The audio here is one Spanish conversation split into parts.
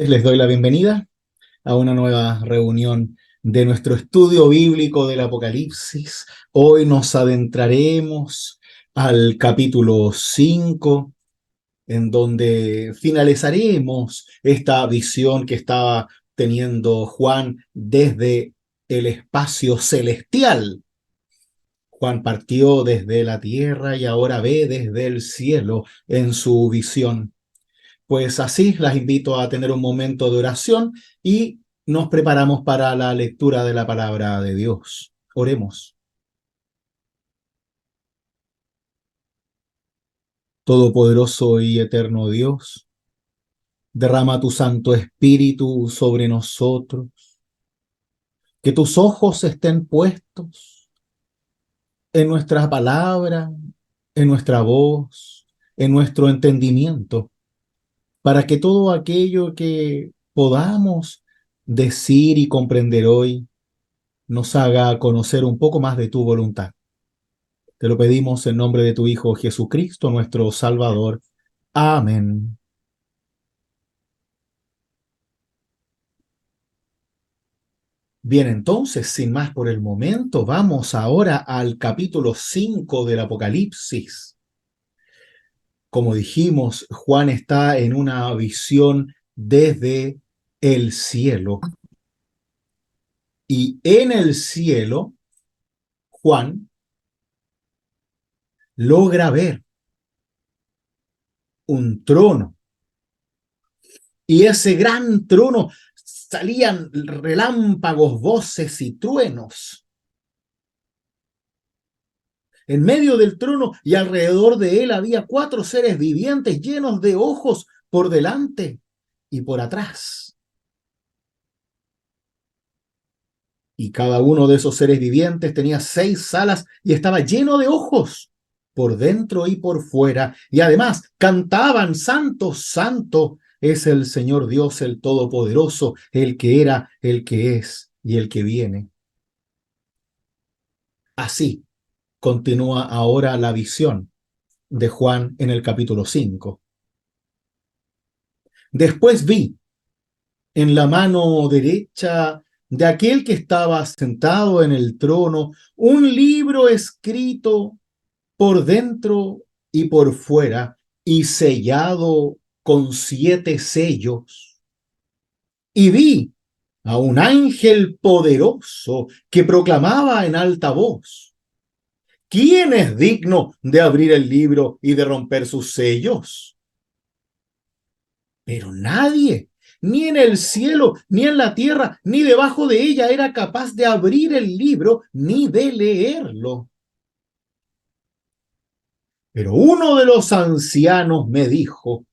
Les doy la bienvenida a una nueva reunión de nuestro estudio bíblico del Apocalipsis. Hoy nos adentraremos al capítulo 5, en donde finalizaremos esta visión que estaba teniendo Juan desde el espacio celestial. Juan partió desde la tierra y ahora ve desde el cielo en su visión. Pues así las invito a tener un momento de oración y nos preparamos para la lectura de la palabra de Dios. Oremos. Todopoderoso y eterno Dios, derrama tu Santo Espíritu sobre nosotros, que tus ojos estén puestos en nuestra palabra, en nuestra voz, en nuestro entendimiento, para que todo aquello que podamos decir y comprender hoy nos haga conocer un poco más de tu voluntad. Te lo pedimos en nombre de tu Hijo Jesucristo, nuestro Salvador. Amén. Bien, entonces, sin más por el momento, vamos ahora al capítulo 5 del Apocalipsis. Como dijimos, Juan está en una visión desde el cielo. Y en el cielo, Juan logra ver un trono. Y ese gran trono salían relámpagos, voces y truenos. En medio del trono y alrededor de él había 4 seres vivientes llenos de ojos por delante y por atrás. Y cada uno de esos seres vivientes tenía 6 alas y estaba lleno de ojos por dentro y por fuera. Y además cantaban: Santo, Santo es el Señor Dios, el Todopoderoso, el que era, el que es y el que viene. Así continúa ahora la visión de Juan en el capítulo 5. Después vi en la mano derecha de aquel que estaba sentado en el trono un libro escrito por dentro y por fuera y sellado con 7 sellos. Y vi a un ángel poderoso que proclamaba en alta voz: ¿quién es digno de abrir el libro y de romper sus sellos? Pero nadie, ni en el cielo, ni en la tierra, ni debajo de ella, era capaz de abrir el libro ni de leerlo. Pero uno de los ancianos me dijo: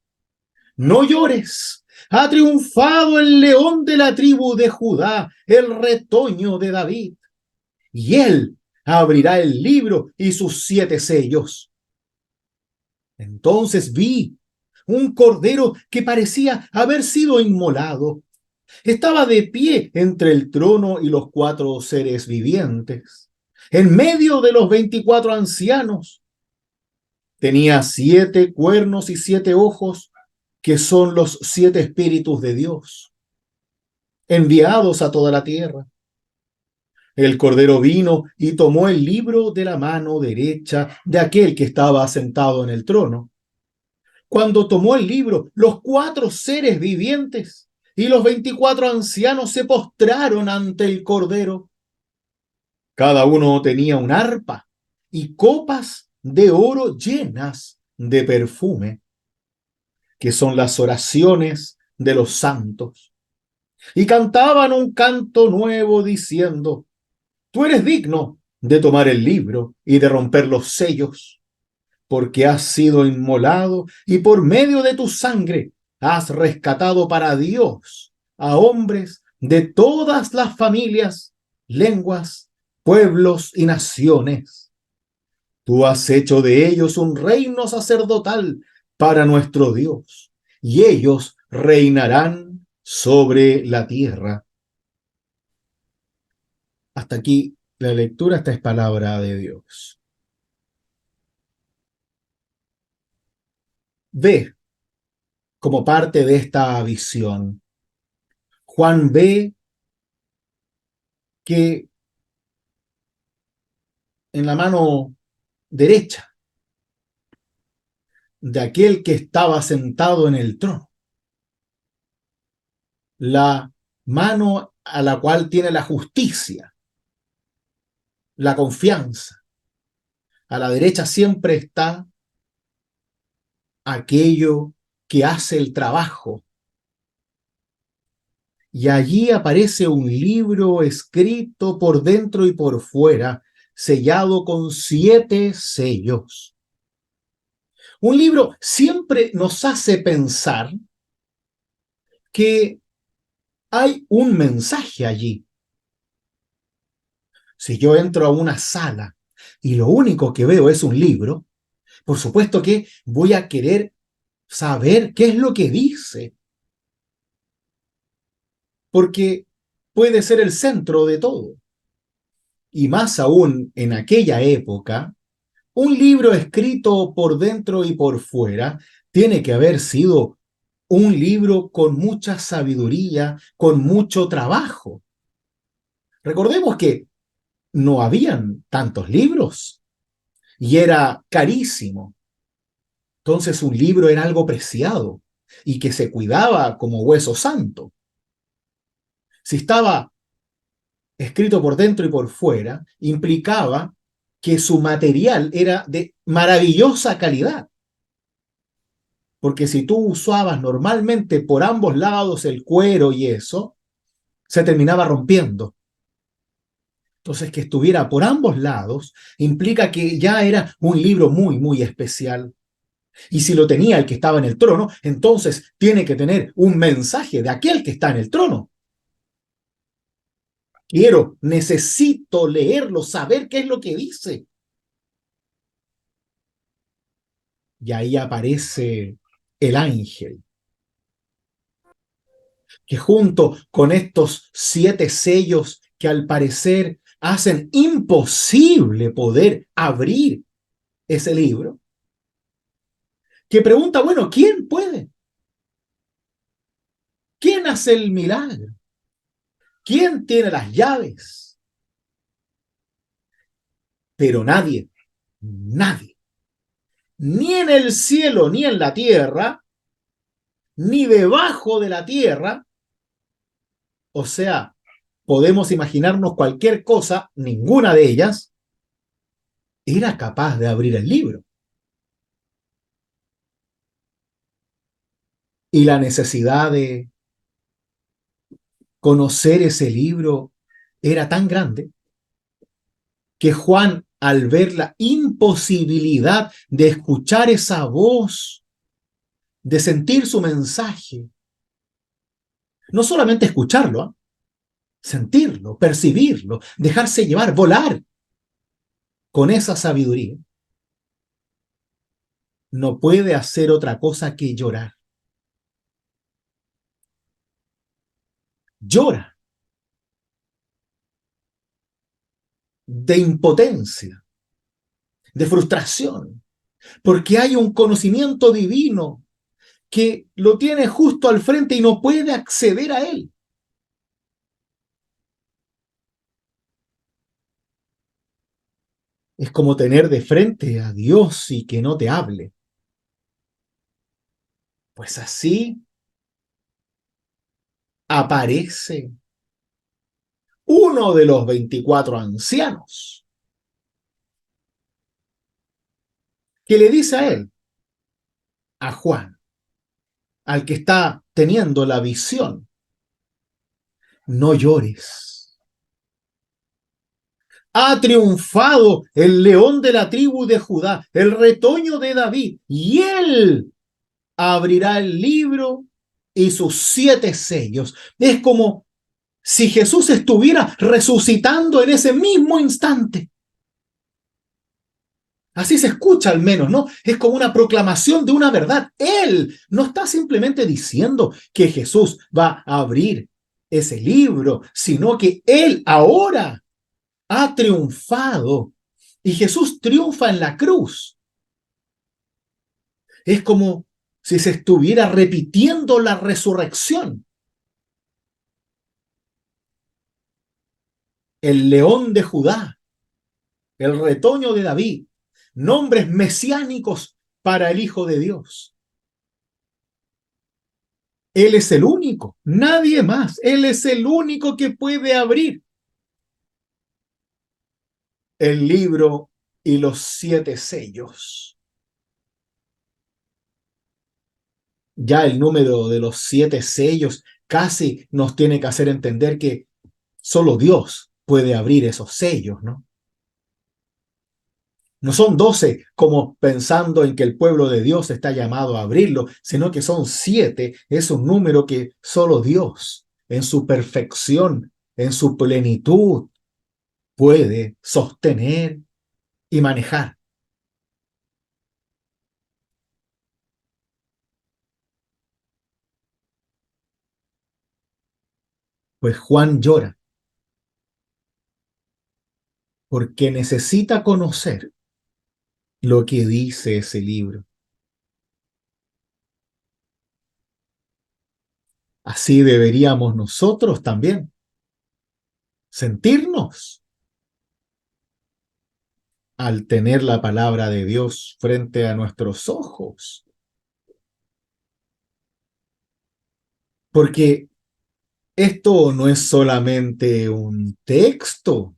no llores, ha triunfado el león de la tribu de Judá, el retoño de David, y él abrirá el libro y sus 7 sellos. Entonces vi un cordero que parecía haber sido inmolado. Estaba de pie entre el trono y los 4 seres vivientes, en medio de los 24 ancianos. Tenía 7 cuernos y 7 ojos, que son los 7 espíritus de Dios, enviados a toda la tierra. El cordero vino y tomó el libro de la mano derecha de aquel que estaba sentado en el trono. Cuando tomó el libro, los 4 seres vivientes y los 24 ancianos se postraron ante el cordero. Cada uno tenía un arpa y copas de oro llenas de perfume, que son las oraciones de los santos. Y cantaban un canto nuevo diciendo: tú eres digno de tomar el libro y de romper los sellos, porque has sido inmolado y por medio de tu sangre has rescatado para Dios a hombres de todas las familias, lenguas, pueblos y naciones. Tú has hecho de ellos un reino sacerdotal para nuestro Dios, y ellos reinarán sobre la tierra. Hasta aquí la lectura, esta es palabra de Dios. Ve, como parte de esta visión, Juan ve que en la mano derecha de aquel que estaba sentado en el trono, la mano a la cual tiene la justicia, la confianza, a la derecha siempre está aquello que hace el trabajo. Y allí aparece un libro escrito por dentro y por fuera, sellado con 7 sellos. Un libro siempre nos hace pensar que hay un mensaje allí. Si yo entro a una sala y lo único que veo es un libro, por supuesto que voy a querer saber qué es lo que dice, porque puede ser el centro de todo. Y más aún en aquella época, un libro escrito por dentro y por fuera tiene que haber sido un libro con mucha sabiduría, con mucho trabajo. Recordemos que no habían tantos libros y era carísimo. Entonces un libro era algo preciado y que se cuidaba como hueso santo. Si estaba escrito por dentro y por fuera, implicaba que su material era de maravillosa calidad. Porque si tú usabas normalmente por ambos lados el cuero y eso, se terminaba rompiendo. Entonces, que estuviera por ambos lados implica que ya era un libro muy, muy especial. Y si lo tenía el que estaba en el trono, entonces tiene que tener un mensaje de aquel que está en el trono. Necesito leerlo, saber qué es lo que dice. Y ahí aparece el ángel, que junto con estos 7 sellos que al parecer hacen imposible poder abrir ese libro, que pregunta, bueno, ¿quién puede? ¿Quién hace el milagro? ¿Quién tiene las llaves? Pero nadie, nadie, ni en el cielo, ni en la tierra, ni debajo de la tierra, o sea, podemos imaginarnos cualquier cosa, ninguna de ellas era capaz de abrir el libro. Y la necesidad de conocer ese libro era tan grande que Juan, al ver la imposibilidad de escuchar esa voz, de sentir su mensaje, no solamente escucharlo, ¿eh? Sentirlo, percibirlo, dejarse llevar, volar con esa sabiduría, no puede hacer otra cosa que llorar. Llora de impotencia, de frustración, porque hay un conocimiento divino que lo tiene justo al frente y no puede acceder a él. Es como tener de frente a Dios y que no te hable. Pues así aparece uno de los 24 ancianos que le dice a él, a Juan, al que está teniendo la visión, no llores. Ha triunfado el león de la tribu de Judá, el retoño de David, y él abrirá el libro y sus 7 sellos. Es como si Jesús estuviera resucitando en ese mismo instante. Así se escucha al menos, ¿no? Es como una proclamación de una verdad. Él no está simplemente diciendo que Jesús va a abrir ese libro, sino que Él ahora ha triunfado. Y Jesús triunfa en la cruz. Es como si se estuviera repitiendo la resurrección. el león de Judá, el retoño de David, nombres mesiánicos para el Hijo de Dios. Él es el único, nadie más. Él es el único que puede abrir el libro y los 7 sellos. Ya el número de los 7 sellos casi nos tiene que hacer entender que solo Dios puede abrir esos sellos, ¿no? No son 12 como pensando en que el pueblo de Dios está llamado a abrirlo, sino que son 7. Es un número que solo Dios, en su perfección, en su plenitud, puede sostener y manejar. Pues Juan llora porque necesita conocer lo que dice ese libro. Así deberíamos nosotros también sentirnos al tener la palabra de Dios frente a nuestros ojos. Porque esto no es solamente un texto,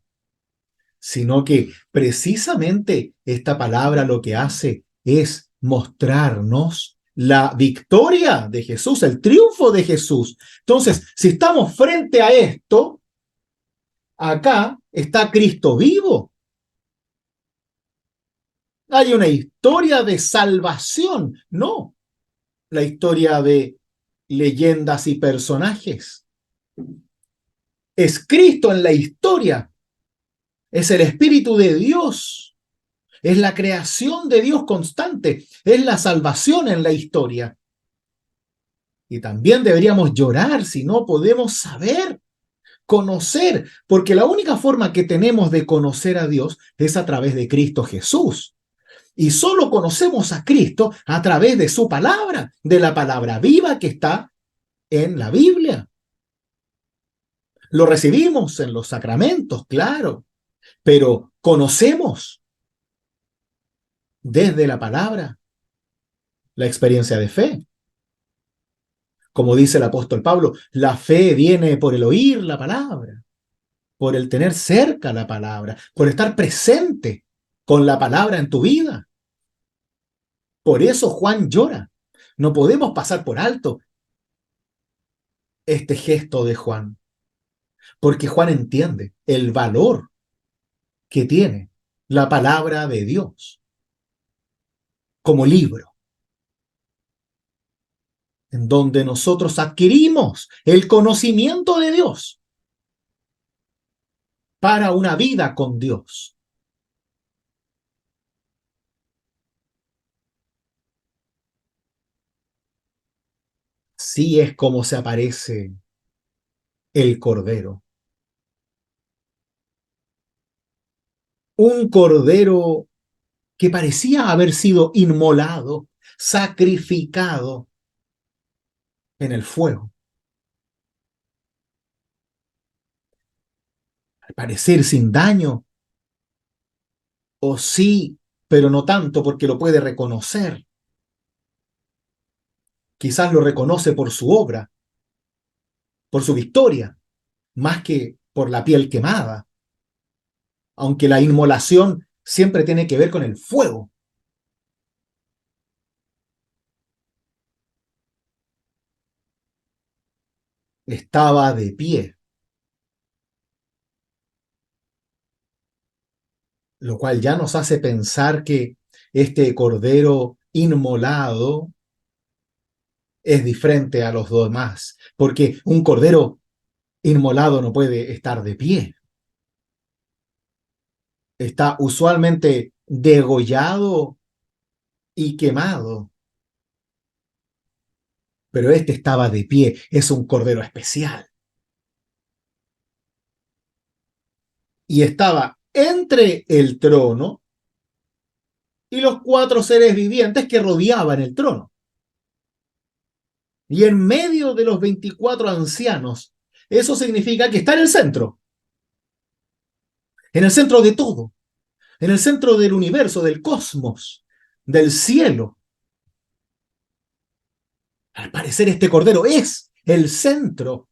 sino que precisamente esta palabra lo que hace es mostrarnos la victoria de Jesús, el triunfo de Jesús. Entonces, si estamos frente a esto, acá está Cristo vivo. Hay una historia de salvación, no la historia de leyendas y personajes. Es Cristo en la historia, es el Espíritu de Dios, es la creación de Dios constante, es la salvación en la historia. Y también deberíamos llorar si no podemos saber, conocer, porque la única forma que tenemos de conocer a Dios es a través de Cristo Jesús. Y solo conocemos a Cristo a través de su palabra, de la palabra viva que está en la Biblia. Lo recibimos en los sacramentos, claro, pero conocemos desde la palabra la experiencia de fe. Como dice el apóstol Pablo, la fe viene por el oír la palabra, por el tener cerca la palabra, por estar presente con la palabra en tu vida. Por eso Juan llora. No podemos pasar por alto este gesto de Juan, porque Juan entiende el valor que tiene la palabra de Dios como libro, en donde nosotros adquirimos el conocimiento de Dios para una vida con Dios. Así es como se aparece el Cordero. Un Cordero que parecía haber sido inmolado, sacrificado en el fuego. Al parecer sin daño, o sí, pero no tanto porque lo puede reconocer. Quizás lo reconoce por su obra, por su victoria, más que por la piel quemada, aunque la inmolación siempre tiene que ver con el fuego. Estaba de pie, lo cual ya nos hace pensar que este cordero inmolado es diferente a los demás, porque un cordero inmolado no puede estar de pie. Está usualmente degollado y quemado, pero este estaba de pie, es un cordero especial. Y estaba entre el trono y los 4 seres vivientes que rodeaban el trono. Y en medio de los 24 ancianos, eso significa que está en el centro. en el centro de todo, en el centro del universo, del cosmos, del cielo. Al parecer este cordero es el centro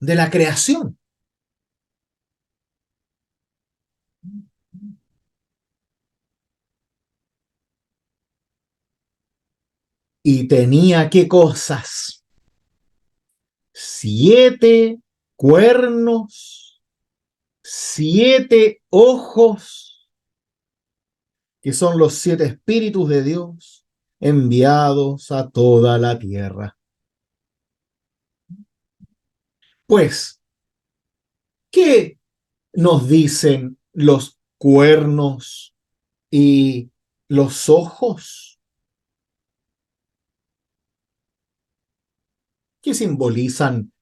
de la creación. Y tenía qué cosas: 7 cuernos, 7 ojos, que son los 7 espíritus de Dios enviados a toda la tierra. Pues, ¿qué nos dicen los cuernos y los ojos? ¿Qué simbolizan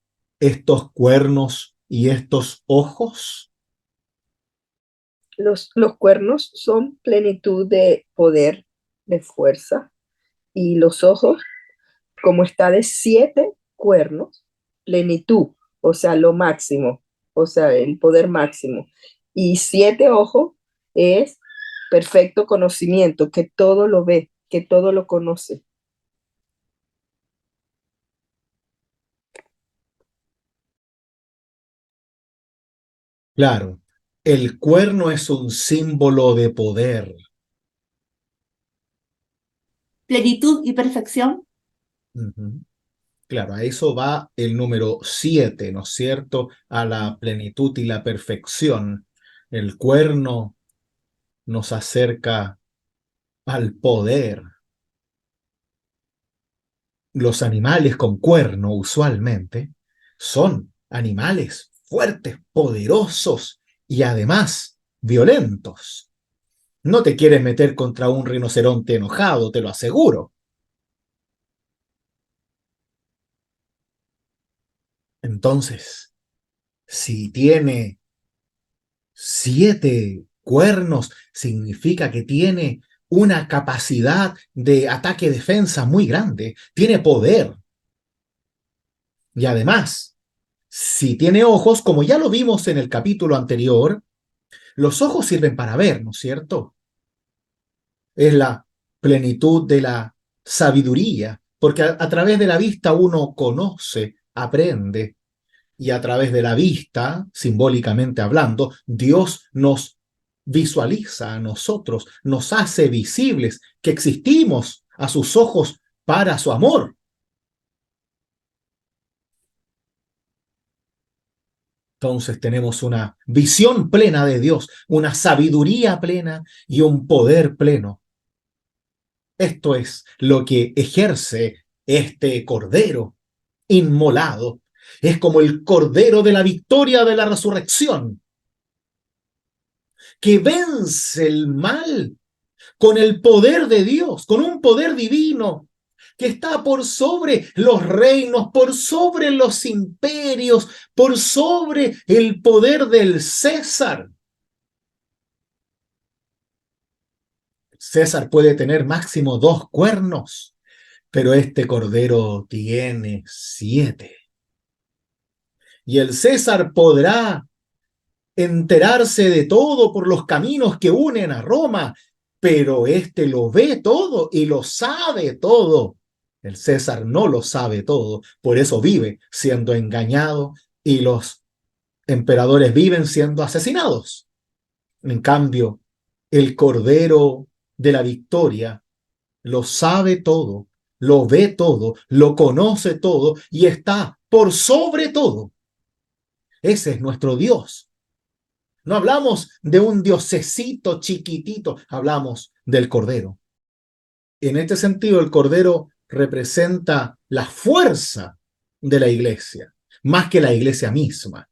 estos cuernos y estos ojos? Los cuernos son plenitud de poder, de fuerza, y los ojos, como está de 7 cuernos, plenitud, o sea, lo máximo, o sea, el poder máximo. Y 7 ojos es perfecto conocimiento, que todo lo ve, que todo lo conoce. Claro, el cuerno es un símbolo de poder. Plenitud y perfección. Ujú. Claro, a eso va el número 7, ¿no es cierto? A la plenitud y la perfección. El cuerno nos acerca al poder. Los animales con cuerno usualmente son animales fuertes, poderosos y además violentos. No te quieres meter contra un rinoceronte enojado, te lo aseguro. Entonces, si tiene 7 cuernos, significa que tiene una capacidad de ataque-defensa muy grande, tiene poder. Y además, si tiene ojos, como ya lo vimos en el capítulo anterior, los ojos sirven para ver, ¿no es cierto? Es la plenitud de la sabiduría, porque a través de la vista uno conoce, aprende, y a través de la vista, simbólicamente hablando, Dios nos visualiza a nosotros, nos hace visibles que existimos a sus ojos para su amor. Entonces tenemos una visión plena de Dios, una sabiduría plena y un poder pleno. Esto es lo que ejerce este cordero inmolado. Es como el cordero de la victoria de la resurrección, que vence el mal con el poder de Dios, con un poder divino que está por sobre los reinos, por sobre los imperios, por sobre el poder del César. César puede tener máximo 2 cuernos, pero este cordero tiene 7. Y el César podrá enterarse de todo por los caminos que unen a Roma, pero este lo ve todo y lo sabe todo. El César no lo sabe todo, por eso vive siendo engañado y los emperadores viven siendo asesinados. En cambio, el Cordero de la Victoria lo sabe todo, lo ve todo, lo conoce todo y está por sobre todo. Ese es nuestro Dios. No hablamos de un diosecito chiquitito, hablamos del Cordero. En este sentido, el Cordero representa la fuerza de la iglesia, más que la iglesia misma.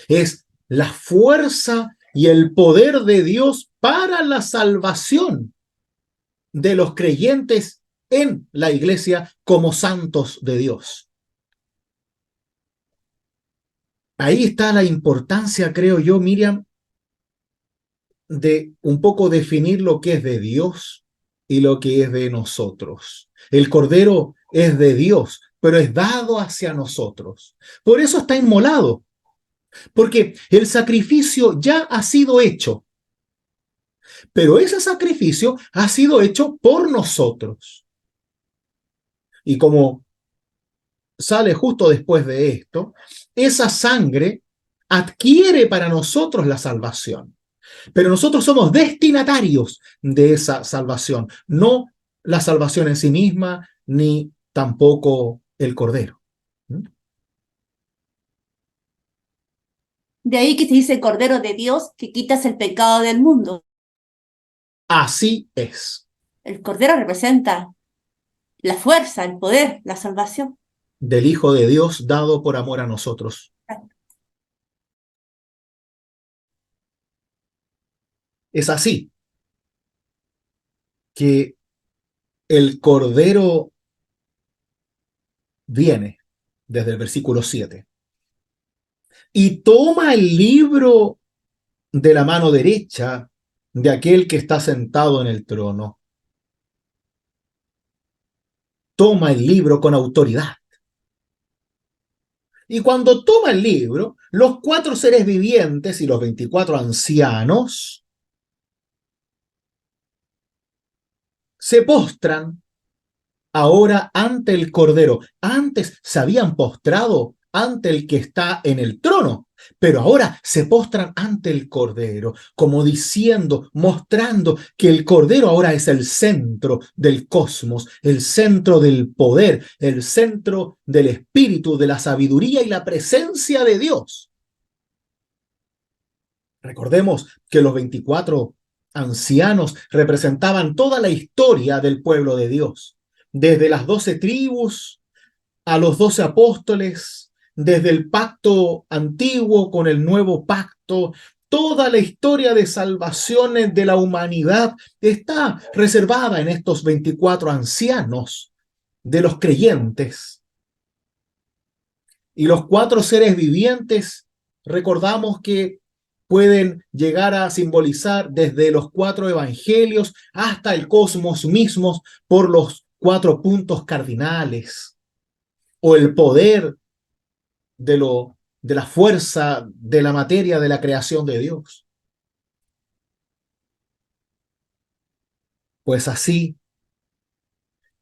Es la fuerza y el poder de Dios para la salvación de los creyentes en la iglesia como santos de Dios. Ahí está la importancia, creo yo, Miriam, de un poco definir lo que es de Dios y lo que es de nosotros. El Cordero es de Dios, pero es dado hacia nosotros. Por eso está inmolado. Porque el sacrificio ya ha sido hecho, pero ese sacrificio ha sido hecho por nosotros. Y como sale justo después de esto, esa sangre adquiere para nosotros la salvación. Pero nosotros somos destinatarios de esa salvación, no la salvación en sí misma, ni tampoco el Cordero. De ahí que se dice Cordero de Dios que quitas el pecado del mundo. Así es. El Cordero representa la fuerza, el poder, la salvación. Del Hijo de Dios dado por amor a nosotros. Es así que el Cordero viene desde el versículo 7 y toma el libro de la mano derecha de aquel que está sentado en el trono. Toma el libro con autoridad. Y cuando toma el libro, los 4 seres vivientes y los 24 ancianos se postran ahora ante el Cordero. Antes se habían postrado ante el que está en el trono, pero ahora se postran ante el Cordero, como diciendo, mostrando que el Cordero ahora es el centro del cosmos, el centro del poder, el centro del espíritu, de la sabiduría y la presencia de Dios. Recordemos que los 24 ancianos representaban toda la historia del pueblo de Dios, desde las 12 tribus a los 12 apóstoles, desde el pacto antiguo con el nuevo pacto. Toda la historia de salvaciones de la humanidad está reservada en estos 24 ancianos de los creyentes. Y los 4 seres vivientes, recordamos que pueden llegar a simbolizar desde los 4 evangelios hasta el cosmos mismos por los 4 puntos cardinales, o el poder de la fuerza de la materia de la creación de Dios. Pues así,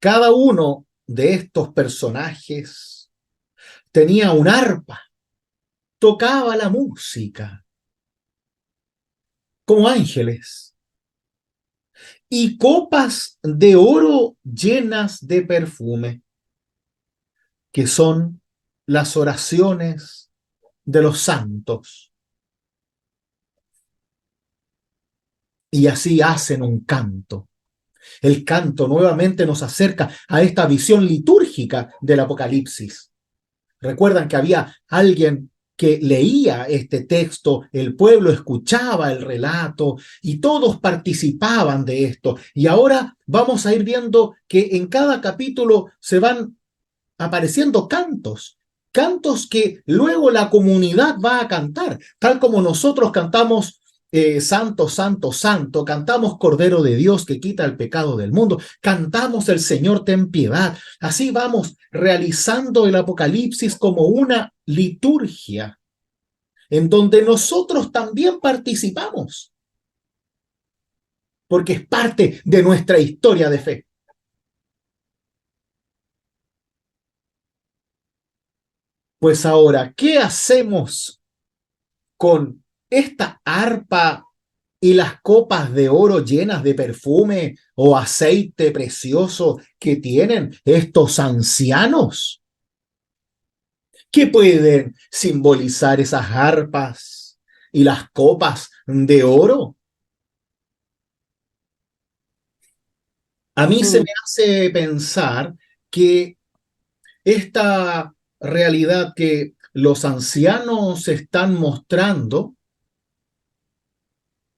cada uno de estos personajes tenía un arpa, tocaba la música como ángeles, y copas de oro llenas de perfume, que son las oraciones de los santos. Y así hacen un canto. El canto nuevamente nos acerca a esta visión litúrgica del Apocalipsis. Recuerdan que había alguien que leía este texto, el pueblo escuchaba el relato y todos participaban de esto. Y ahora vamos a ir viendo que en cada capítulo se van apareciendo cantos, cantos que luego la comunidad va a cantar, tal como nosotros cantamos Santo, Santo, Santo, cantamos Cordero de Dios que quita el pecado del mundo, cantamos El Señor ten piedad. Así vamos realizando el Apocalipsis como una liturgia en donde nosotros también participamos, porque es parte de nuestra historia de fe. Pues ahora, ¿qué hacemos con esta arpa y las copas de oro llenas de perfume o aceite precioso que tienen estos ancianos? ¿Qué pueden simbolizar esas arpas y las copas de oro? A mí se me hace pensar que esta realidad que los ancianos están mostrando,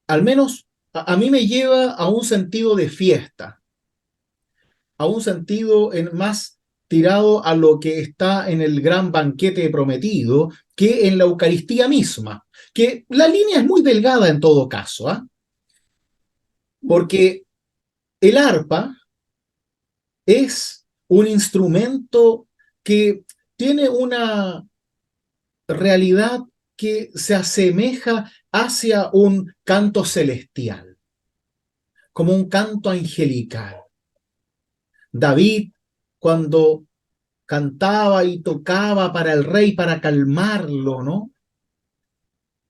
al menos a mí me lleva a un sentido de fiesta, a un sentido más tirado a lo que está en el gran banquete prometido que en la Eucaristía misma, que la línea es muy delgada en todo caso, ¿ah? Porque el arpa es un instrumento que tiene una realidad que se asemeja hacia un canto celestial, como un canto angelical. David, cuando cantaba y tocaba para el rey, para calmarlo, ¿no?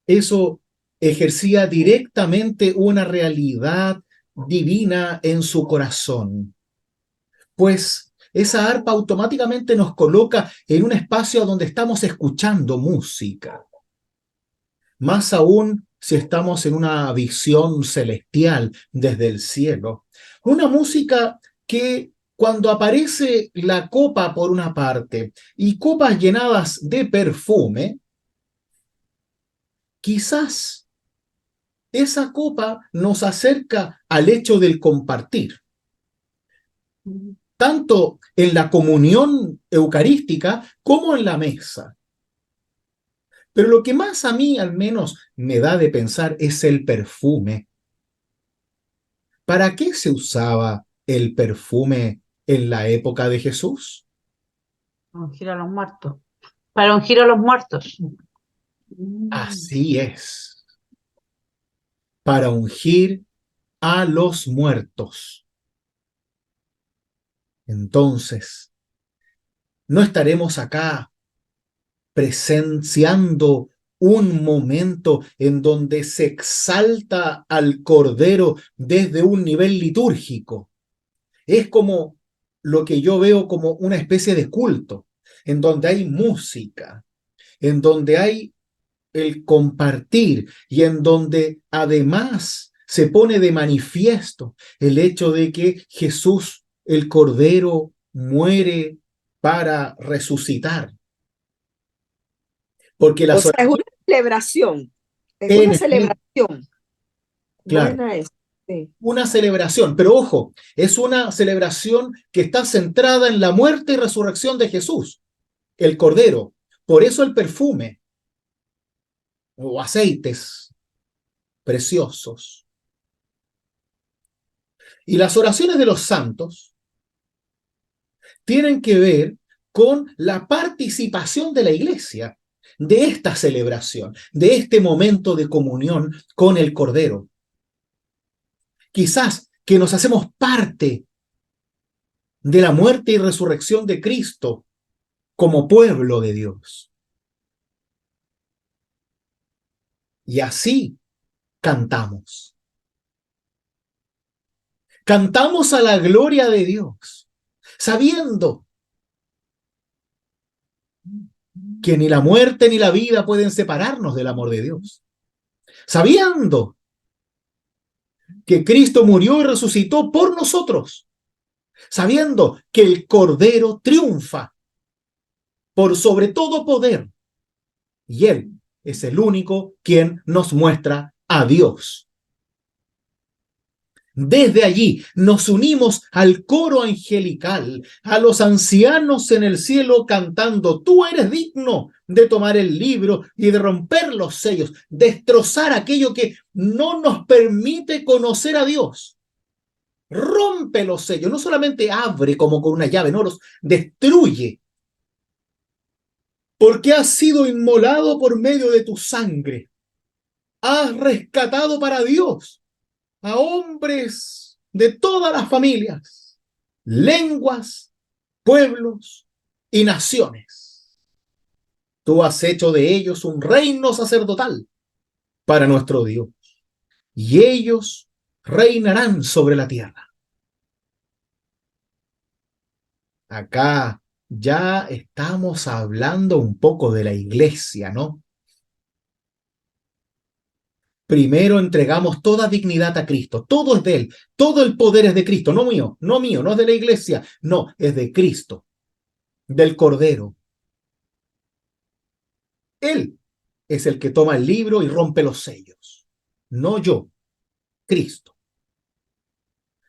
Eso ejercía directamente una realidad divina en su corazón. Pues esa arpa automáticamente nos coloca en un espacio donde estamos escuchando música. Más aún si estamos en una visión celestial desde el cielo. Una música que cuando aparece la copa por una parte y copas llenadas de perfume, quizás esa copa nos acerca al hecho del compartir, tanto en la comunión eucarística como en la mesa. Pero lo que más a mí al menos me da de pensar es el perfume. ¿Para qué se usaba el perfume en la época de Jesús? Ungir a los muertos. Para ungir a los muertos. Así es, para ungir a los muertos. Entonces, no estaremos acá presenciando un momento en donde se exalta al Cordero desde un nivel litúrgico. Es como lo que yo veo como una especie de culto, en donde hay música, en donde hay el compartir y en donde además se pone de manifiesto el hecho de que Jesús, el Cordero, muere para resucitar. Porque la O sea, es una celebración. Es en una efecto, celebración. claro, Buena es. Sí. una celebración, pero ojo, es una celebración que está centrada en la muerte y resurrección de Jesús, el Cordero. Por eso el perfume o aceites preciosos. Y las oraciones de los santos tienen que ver con la participación de la iglesia de esta celebración, de este momento de comunión con el Cordero. Quizás que nos hacemos parte de la muerte y resurrección de Cristo como pueblo de Dios. Y así cantamos. Cantamos a la gloria de Dios, sabiendo que ni la muerte ni la vida pueden separarnos del amor de Dios. Sabiendo que Cristo murió y resucitó por nosotros. Sabiendo que el Cordero triunfa por sobre todo poder. Y Él es el único quien nos muestra a Dios. Desde allí nos unimos al coro angelical, a los ancianos en el cielo cantando: tú eres digno de tomar el libro y de romper los sellos, destrozar aquello que no nos permite conocer a Dios. Rompe los sellos, no solamente abre como con una llave, no, los destruye. Porque has sido inmolado por medio de tu sangre. Has rescatado para Dios a hombres de todas las familias, lenguas, pueblos y naciones. Tú has hecho de ellos un reino sacerdotal para nuestro Dios, y ellos reinarán sobre la tierra. Acá ya estamos hablando un poco de la iglesia, ¿no? Primero entregamos toda dignidad a Cristo, todo es de Él, todo el poder es de Cristo, no mío, no mío, no es de la iglesia, no, es de Cristo, del Cordero. Él es el que toma el libro y rompe los sellos, no yo, Cristo.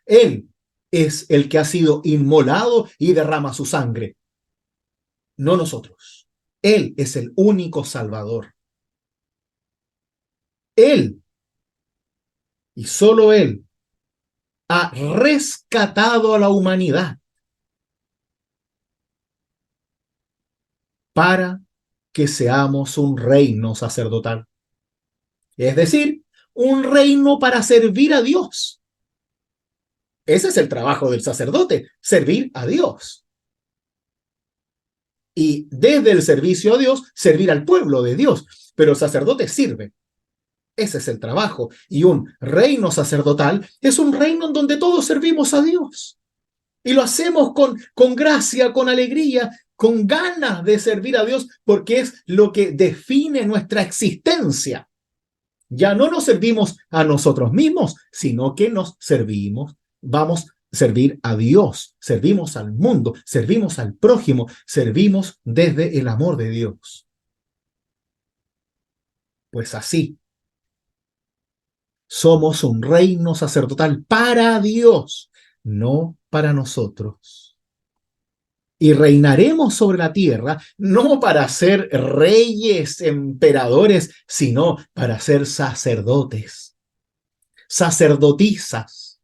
Él es el que ha sido inmolado y derrama su sangre, no nosotros. Él es el único Salvador. Él, y solo Él, ha rescatado a la humanidad para que seamos un reino sacerdotal. Es decir, un reino para servir a Dios. Ese es el trabajo del sacerdote, servir a Dios. Y desde el servicio a Dios, servir al pueblo de Dios. Pero el sacerdote sirve. Ese es el trabajo. Y un reino sacerdotal es un reino en donde todos servimos a Dios. Y lo hacemos con gracia, con alegría, con ganas de servir a Dios, porque es lo que define nuestra existencia. Ya no nos servimos a nosotros mismos, sino que nos servimos, vamos a servir a Dios, servimos al mundo, servimos al prójimo, servimos desde el amor de Dios. Pues así, somos un reino sacerdotal para Dios, no para nosotros. Y reinaremos sobre la tierra, no para ser reyes, emperadores, sino para ser sacerdotes, sacerdotisas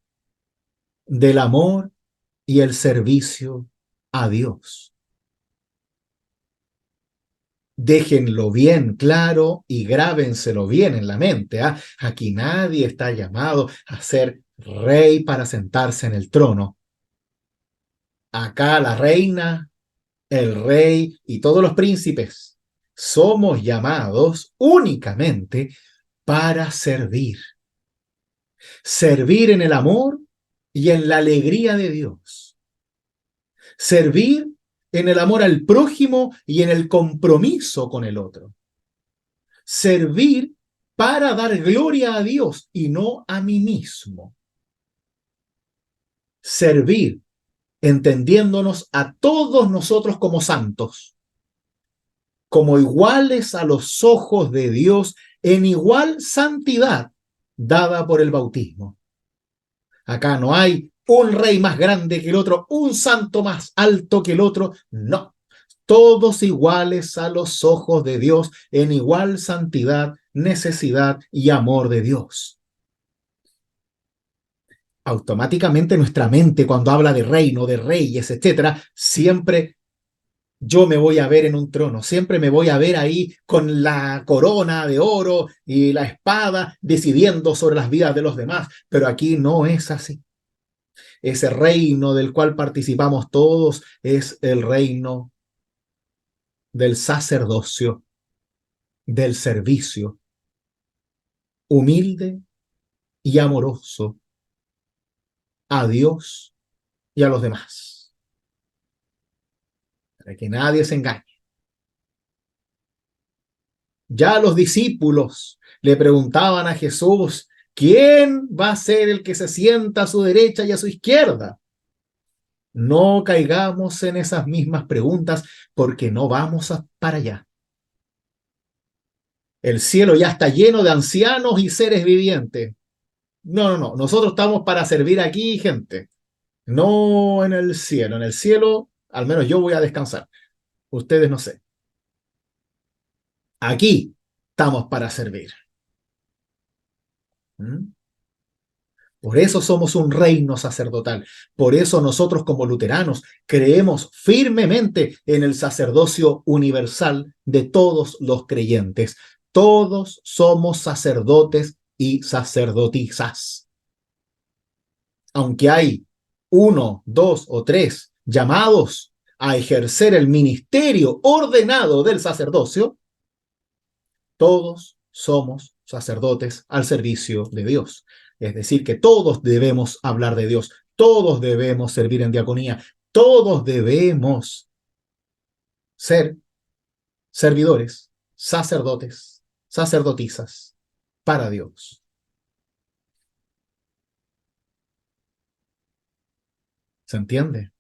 del amor y el servicio a Dios. Déjenlo bien claro y grábenselo bien en la mente. Aquí nadie está llamado a ser rey para sentarse en el trono. Acá la reina, el rey y todos los príncipes somos llamados únicamente para servir. Servir en el amor y en la alegría de Dios. Servir en el amor al prójimo y en el compromiso con el otro. Servir para dar gloria a Dios y no a mí mismo. Servir entendiéndonos a todos nosotros como santos, como iguales a los ojos de Dios en igual santidad dada por el bautismo. Acá no hay un rey más grande que el otro, un santo más alto que el otro, no. Todos iguales a los ojos de Dios en igual santidad, necesidad y amor de Dios. Automáticamente nuestra mente, cuando habla de reino, de reyes, etcétera, siempre yo me voy a ver en un trono, siempre me voy a ver ahí con la corona de oro y la espada decidiendo sobre las vidas de los demás, pero aquí no es así. Ese reino del cual participamos todos es el reino del sacerdocio, del servicio, humilde y amoroso a Dios y a los demás. Para que nadie se engañe. Ya los discípulos le preguntaban a Jesús, ¿quién va a ser el que se sienta a su derecha y a su izquierda? No caigamos en esas mismas preguntas porque no vamos para allá. El cielo ya está lleno de ancianos y seres vivientes. No. Nosotros estamos para servir aquí, gente. No en el cielo. En el cielo, al menos yo voy a descansar. Ustedes no sé. Aquí estamos para servir. Por eso somos un reino sacerdotal. Por eso nosotros como luteranos creemos firmemente en el sacerdocio universal de todos los creyentes. Todos somos sacerdotes y sacerdotisas. Aunque hay 1, 2 o 3 llamados a ejercer el ministerio ordenado del sacerdocio, todos somos sacerdotes al servicio de Dios. Es decir, que todos debemos hablar de Dios, todos debemos servir en diaconía, todos debemos ser servidores, sacerdotes, sacerdotisas para Dios. ¿Se entiende?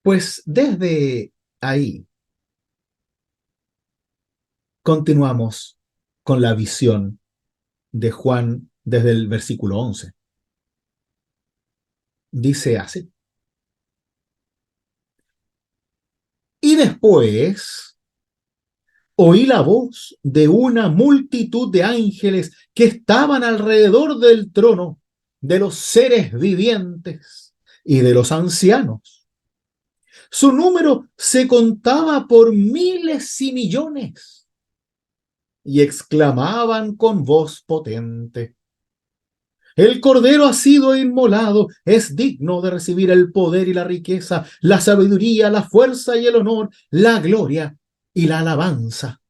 Pues desde ahí continuamos con la visión de Juan desde el versículo 11. Dice así. Y después oí la voz de una multitud de ángeles que estaban alrededor del trono, de los seres vivientes y de los ancianos. Su número se contaba por miles y millones, y exclamaban con voz potente: el Cordero ha sido inmolado, es digno de recibir el poder y la riqueza, la sabiduría, la fuerza y el honor, la gloria y la alabanza.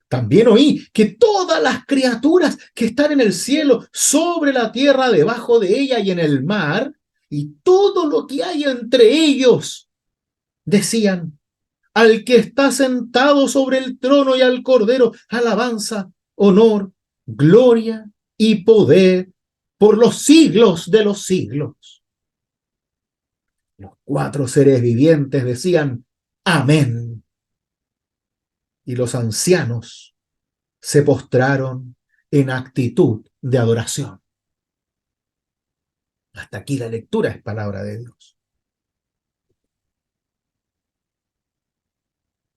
También oí que todas las criaturas que están en el cielo, sobre la tierra, debajo de ella y en el mar, y todo lo que hay entre ellos, decían: al que está sentado sobre el trono y al Cordero, alabanza, honor, gloria y poder por los siglos de los siglos. Los 4 seres vivientes decían: amén. Y los ancianos se postraron en actitud de adoración. Hasta aquí la lectura es palabra de Dios.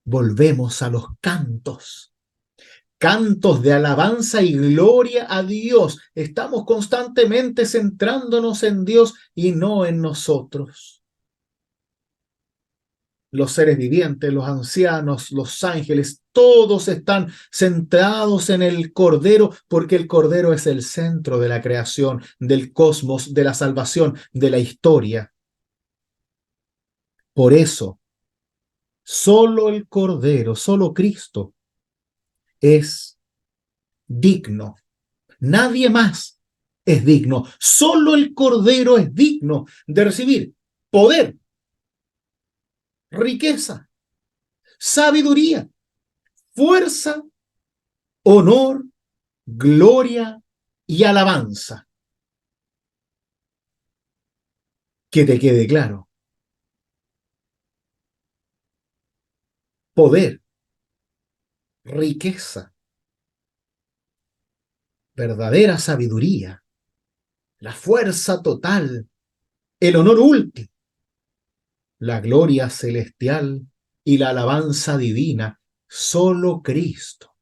Volvemos a los cantos. Cantos de alabanza y gloria a Dios. Estamos constantemente centrándonos en Dios y no en nosotros. Los seres vivientes, los ancianos, los ángeles, todos están centrados en el Cordero, porque el Cordero es el centro de la creación, del cosmos, de la salvación, de la historia. Por eso, solo el Cordero, solo Cristo es digno. Nadie más es digno. Solo el Cordero es digno de recibir poder, riqueza, sabiduría, fuerza, honor, gloria y alabanza. Que te quede claro. Poder, riqueza, verdadera sabiduría, la fuerza total, el honor último, la gloria celestial y la alabanza divina. Solo Cristo.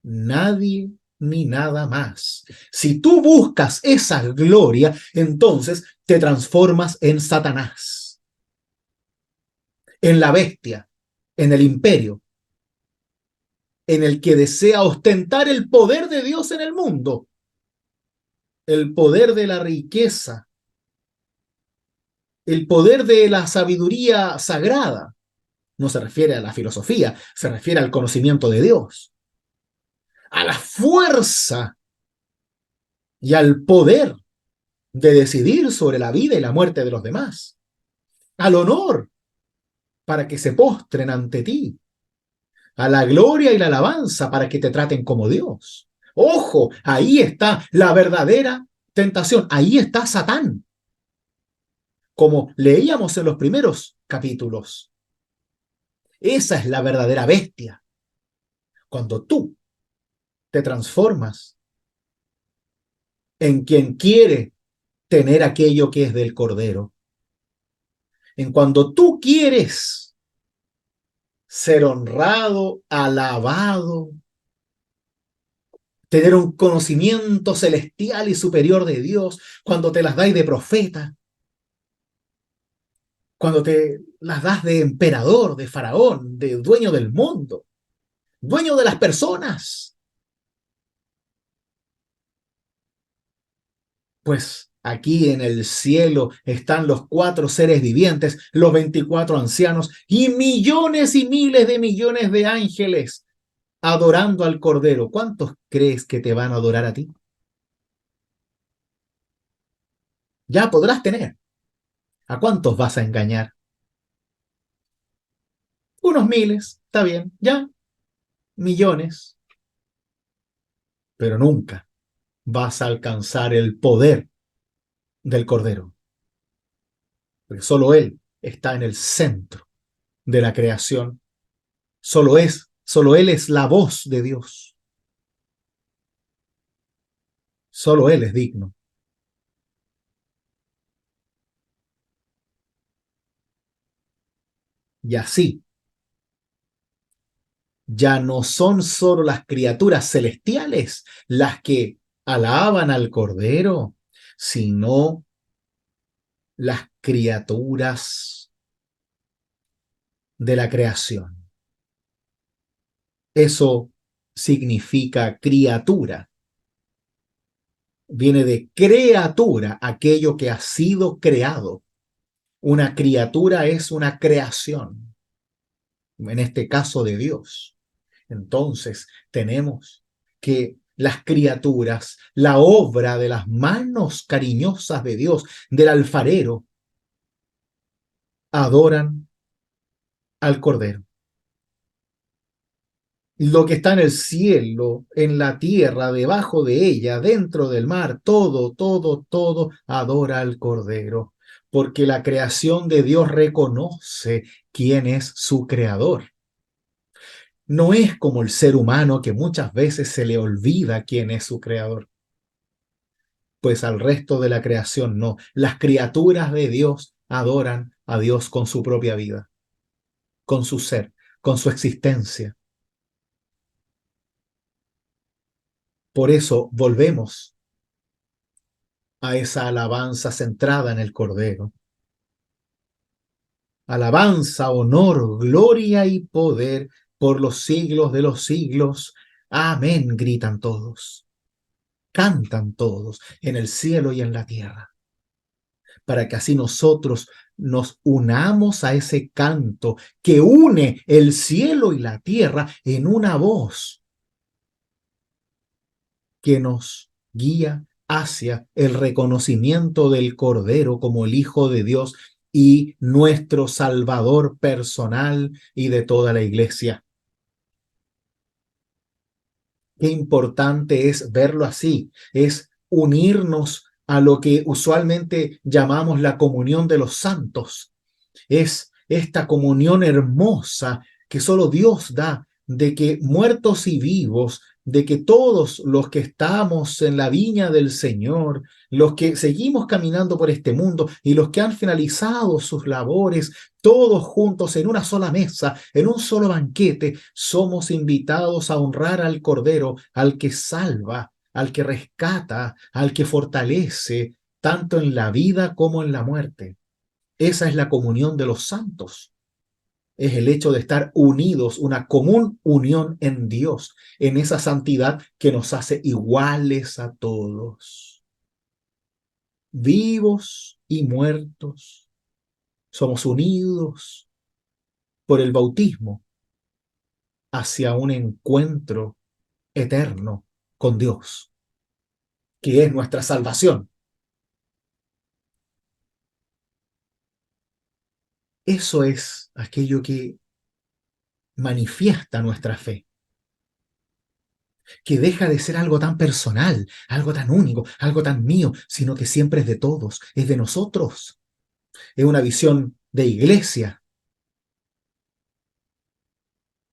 Nadie ni nada más. Si tú buscas esa gloria, entonces te transformas en Satanás, en la bestia, en el imperio, en el que desea ostentar el poder de Dios en el mundo, el poder de la riqueza, el poder de la sabiduría sagrada. No se refiere a la filosofía, se refiere al conocimiento de Dios, a la fuerza y al poder de decidir sobre la vida y la muerte de los demás, al honor para que se postren ante ti, a la gloria y la alabanza para que te traten como Dios. Ojo, ahí está la verdadera tentación, ahí está Satán, como leíamos en los primeros capítulos. Esa es la verdadera bestia, cuando tú te transformas en quien quiere tener aquello que es del Cordero, en cuando tú quieres ser honrado, alabado, tener un conocimiento celestial y superior de Dios, cuando te las dais de profeta, cuando te las das de emperador, de faraón, de dueño del mundo, dueño de las personas. Pues aquí en el cielo están los 4 seres vivientes, los 24 ancianos y millones y miles de millones de ángeles adorando al Cordero. ¿Cuántos crees que te van a adorar a ti? Ya podrás tener. ¿A cuántos vas a engañar? Unos miles, está bien, ya, millones. Pero nunca vas a alcanzar el poder del Cordero, porque solo Él está en el centro de la creación. Solo Él es la voz de Dios. Solo Él es digno. Y así, ya no son solo las criaturas celestiales las que alaban al Cordero, sino las criaturas de la creación. Eso significa criatura. Viene de criatura, aquello que ha sido creado. Una criatura es una creación, en este caso de Dios. Entonces, tenemos que las criaturas, la obra de las manos cariñosas de Dios, del alfarero, adoran al Cordero. Lo que está en el cielo, en la tierra, debajo de ella, dentro del mar, todo, todo, todo adora al Cordero, porque la creación de Dios reconoce quién es su creador. No es como el ser humano que muchas veces se le olvida quién es su creador. Pues al resto de la creación no. Las criaturas de Dios adoran a Dios con su propia vida, con su ser, con su existencia. Por eso volvemos a esa alabanza centrada en el Cordero. Alabanza, honor, gloria y poder por los siglos de los siglos. Amén, gritan todos. Cantan todos en el cielo y en la tierra, para que así nosotros nos unamos a ese canto que une el cielo y la tierra en una voz que nos guía hacia el reconocimiento del Cordero como el Hijo de Dios y nuestro Salvador personal y de toda la iglesia. Qué importante es verlo así, es unirnos a lo que usualmente llamamos la comunión de los santos. Es esta comunión hermosa que solo Dios da, de que muertos y vivos, de que todos los que estamos en la viña del Señor, los que seguimos caminando por este mundo y los que han finalizado sus labores, todos juntos en una sola mesa, en un solo banquete, somos invitados a honrar al Cordero, al que salva, al que rescata, al que fortalece, tanto en la vida como en la muerte. Esa es la comunión de los santos. Es el hecho de estar unidos, una común unión en Dios, en esa santidad que nos hace iguales a todos. Vivos y muertos, somos unidos por el bautismo hacia un encuentro eterno con Dios, que es nuestra salvación. Eso es aquello que manifiesta nuestra fe, que deja de ser algo tan personal, algo tan único, algo tan mío, sino que siempre es de todos, es de nosotros. Es una visión de iglesia,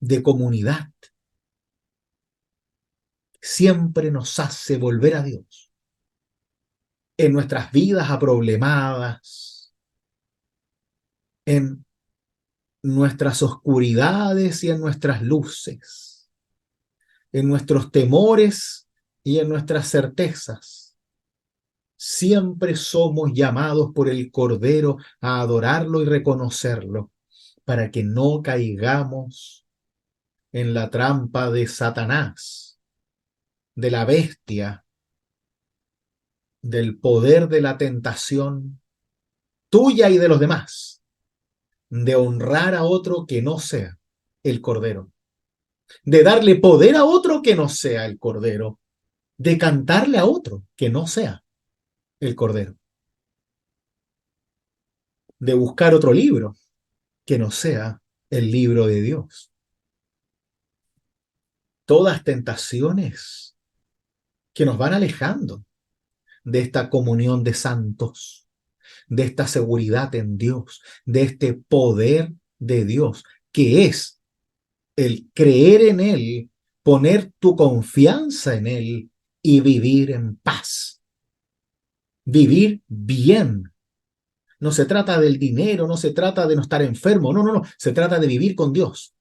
de comunidad. Siempre nos hace volver a Dios. En nuestras vidas aproblemadas, en nuestras oscuridades y en nuestras luces, en nuestros temores y en nuestras certezas. Siempre somos llamados por el Cordero a adorarlo y reconocerlo, para que no caigamos en la trampa de Satanás, de la bestia, del poder de la tentación tuya y de los demás, de honrar a otro que no sea el Cordero, de darle poder a otro que no sea el Cordero, de cantarle a otro que no sea el Cordero, de buscar otro libro que no sea el libro de Dios. Todas tentaciones que nos van alejando de esta comunión de santos, de esta seguridad en Dios, de este poder de Dios, que es el creer en Él, poner tu confianza en Él y vivir en paz, vivir bien. No se trata del dinero, no se trata de no estar enfermo, no, se trata de vivir con Dios.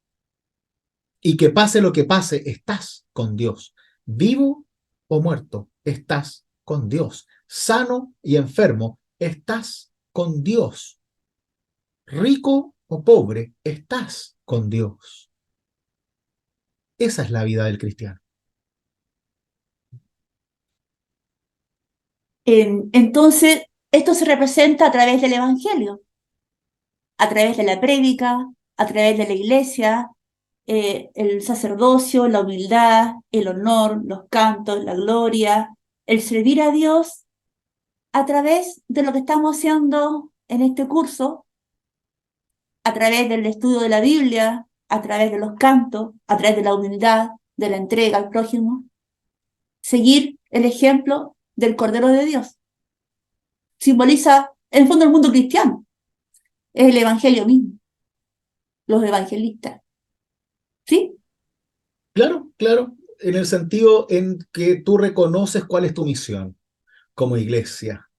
Y que pase lo que pase, estás con Dios. Vivo o muerto, estás con Dios. Sano y enfermo, estás con Dios. Rico o pobre, estás con Dios. Esa es la vida del cristiano. Entonces, esto se representa a través del Evangelio, a través de la prédica, a través de la iglesia, el sacerdocio, la humildad, el honor, los cantos, la gloria, el servir a Dios a través de lo que estamos haciendo en este curso, a través del estudio de la Biblia, a través de los cantos, a través de la humildad, de la entrega al prójimo, seguir el ejemplo del Cordero de Dios. Simboliza, en el fondo, el mundo cristiano. Es el Evangelio mismo, los evangelistas. ¿Sí? Claro, claro, en el sentido en que tú reconoces cuál es tu misión como iglesia,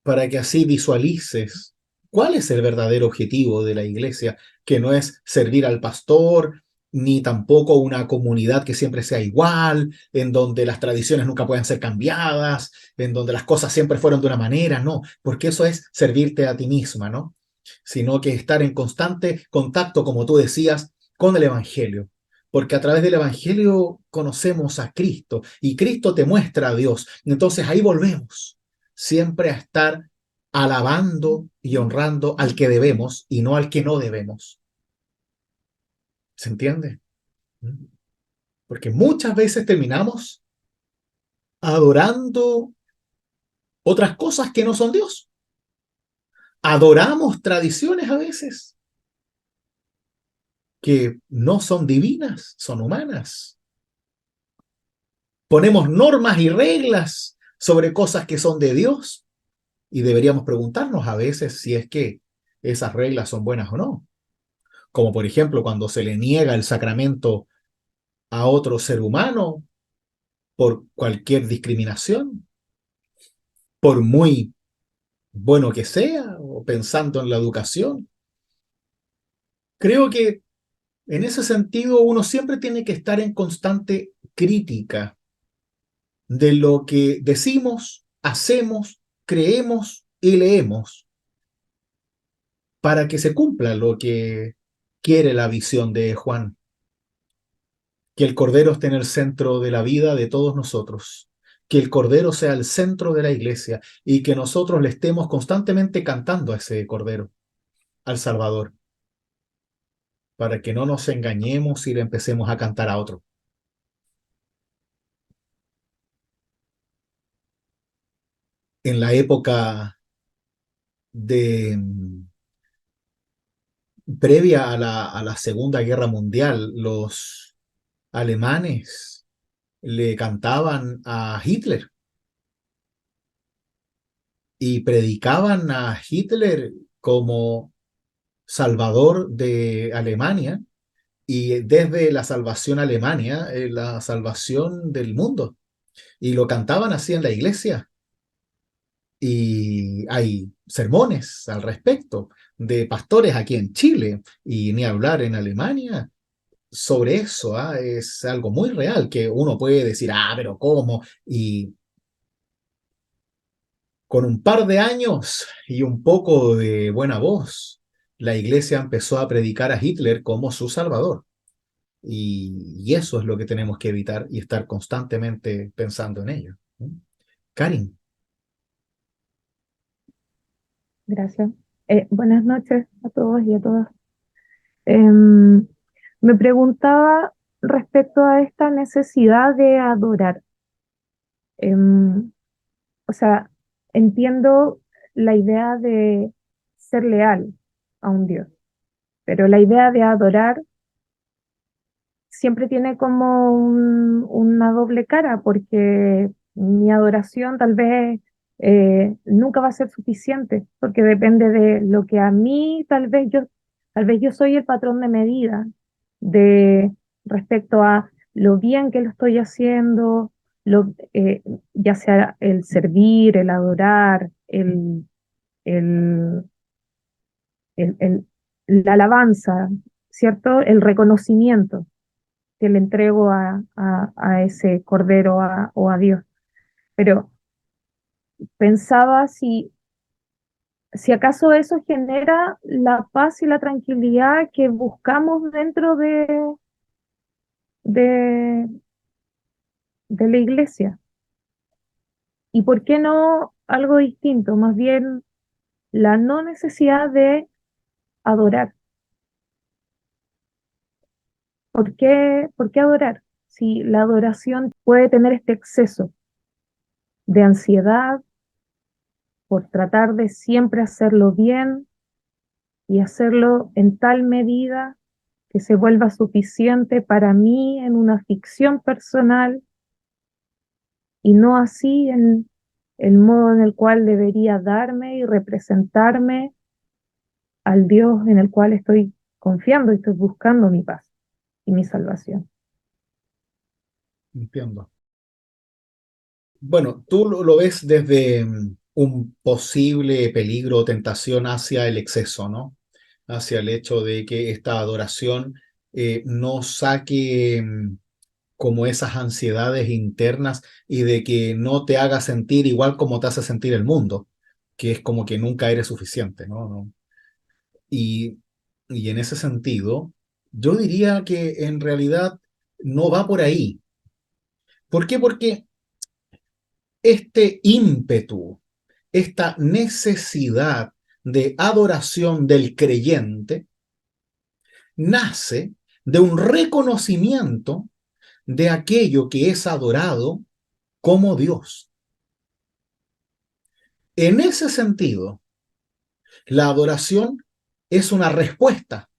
para que así visualices cuál es el verdadero objetivo de la iglesia, que no es servir al pastor, ni tampoco una comunidad que siempre sea igual, en donde las tradiciones nunca pueden ser cambiadas, en donde las cosas siempre fueron de una manera, no, porque eso es servirte a ti misma, ¿no? Sino que estar en constante contacto, como tú decías, con el Evangelio. Porque a través del Evangelio conocemos a Cristo y Cristo te muestra a Dios. Entonces ahí volvemos siempre a estar alabando y honrando al que debemos y no al que no debemos. ¿Se entiende? Porque muchas veces terminamos adorando otras cosas que no son Dios. Adoramos tradiciones a veces que no son divinas, son humanas. Ponemos normas y reglas sobre cosas que son de Dios y deberíamos preguntarnos a veces si es que esas reglas son buenas o no. Como por ejemplo cuando se le niega el sacramento a otro ser humano por cualquier discriminación, por muy bueno que sea, o pensando en la educación. Creo que en ese sentido uno siempre tiene que estar en constante crítica de lo que decimos, hacemos, creemos y leemos para que se cumpla lo que quiere la visión de Juan, que el Cordero esté en el centro de la vida de todos nosotros, que el Cordero sea el centro de la iglesia y que nosotros le estemos constantemente cantando a ese Cordero, al Salvador, para que no nos engañemos y le empecemos a cantar a otro. En la época de previa a la Segunda Guerra Mundial, los alemanes le cantaban a Hitler y predicaban a Hitler como salvador de Alemania y desde la salvación a Alemania, la salvación del mundo. Y lo cantaban así en la iglesia. Y hay sermones al respecto de pastores aquí en Chile y ni hablar en Alemania sobre eso. Es algo muy real que uno puede decir, pero ¿cómo? Y con un par de años y un poco de buena voz, la iglesia empezó a predicar a Hitler como su salvador. Y eso es lo que tenemos que evitar y estar constantemente pensando en ello. Karin, Gracias. Buenas noches a todos y a todas. Em, Me preguntaba respecto a esta necesidad de adorar. Em, o sea, entiendo la idea de ser leal a un Dios, pero la idea de adorar siempre tiene como una doble cara, porque mi adoración tal vez nunca va a ser suficiente, porque depende de lo que a mí tal vez yo soy el patrón de medida de respecto a lo bien que lo estoy haciendo, ya sea el servir, el adorar, el, el- la alabanza, ¿cierto? El reconocimiento que le entrego a ese cordero o a Dios. Pero pensaba si si acaso eso genera la paz y la tranquilidad que buscamos dentro de, de la iglesia. ¿Y por qué no algo distinto? Más bien la no necesidad de adorar. Por qué adorar? Si la adoración puede tener este exceso de ansiedad por tratar de siempre hacerlo bien y hacerlo en tal medida que se vuelva suficiente para mí en una ficción personal y no así en el modo en el cual debería darme y representarme al Dios en el cual estoy confiando y estoy buscando mi paz y mi salvación. Entiendo. Bueno, tú lo ves desde un posible peligro o tentación hacia el exceso, ¿no? Hacia el hecho de que esta adoración no saque como esas ansiedades internas y de que no te haga sentir igual como te hace sentir el mundo, que es como que nunca eres suficiente, ¿no? Y, y en ese sentido, yo diría que en realidad no va por ahí. ¿Por qué? Porque este ímpetu, esta necesidad de adoración del creyente, nace de un reconocimiento de aquello que es adorado como Dios. En ese sentido, la adoración es una respuesta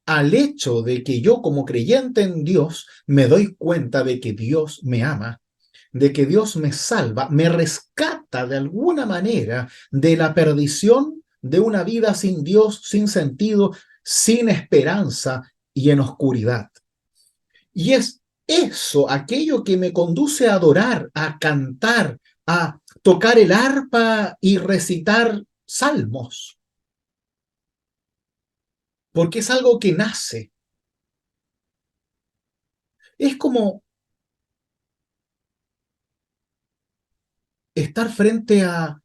al hecho de que yo como creyente en Dios me doy cuenta de que Dios me ama, de que Dios me salva, me rescata de alguna manera de la perdición de una vida sin Dios, sin sentido, sin esperanza y en oscuridad. Y es eso, aquello que me conduce a adorar, a cantar, a tocar el arpa y recitar salmos, porque es algo que nace. Es como estar frente a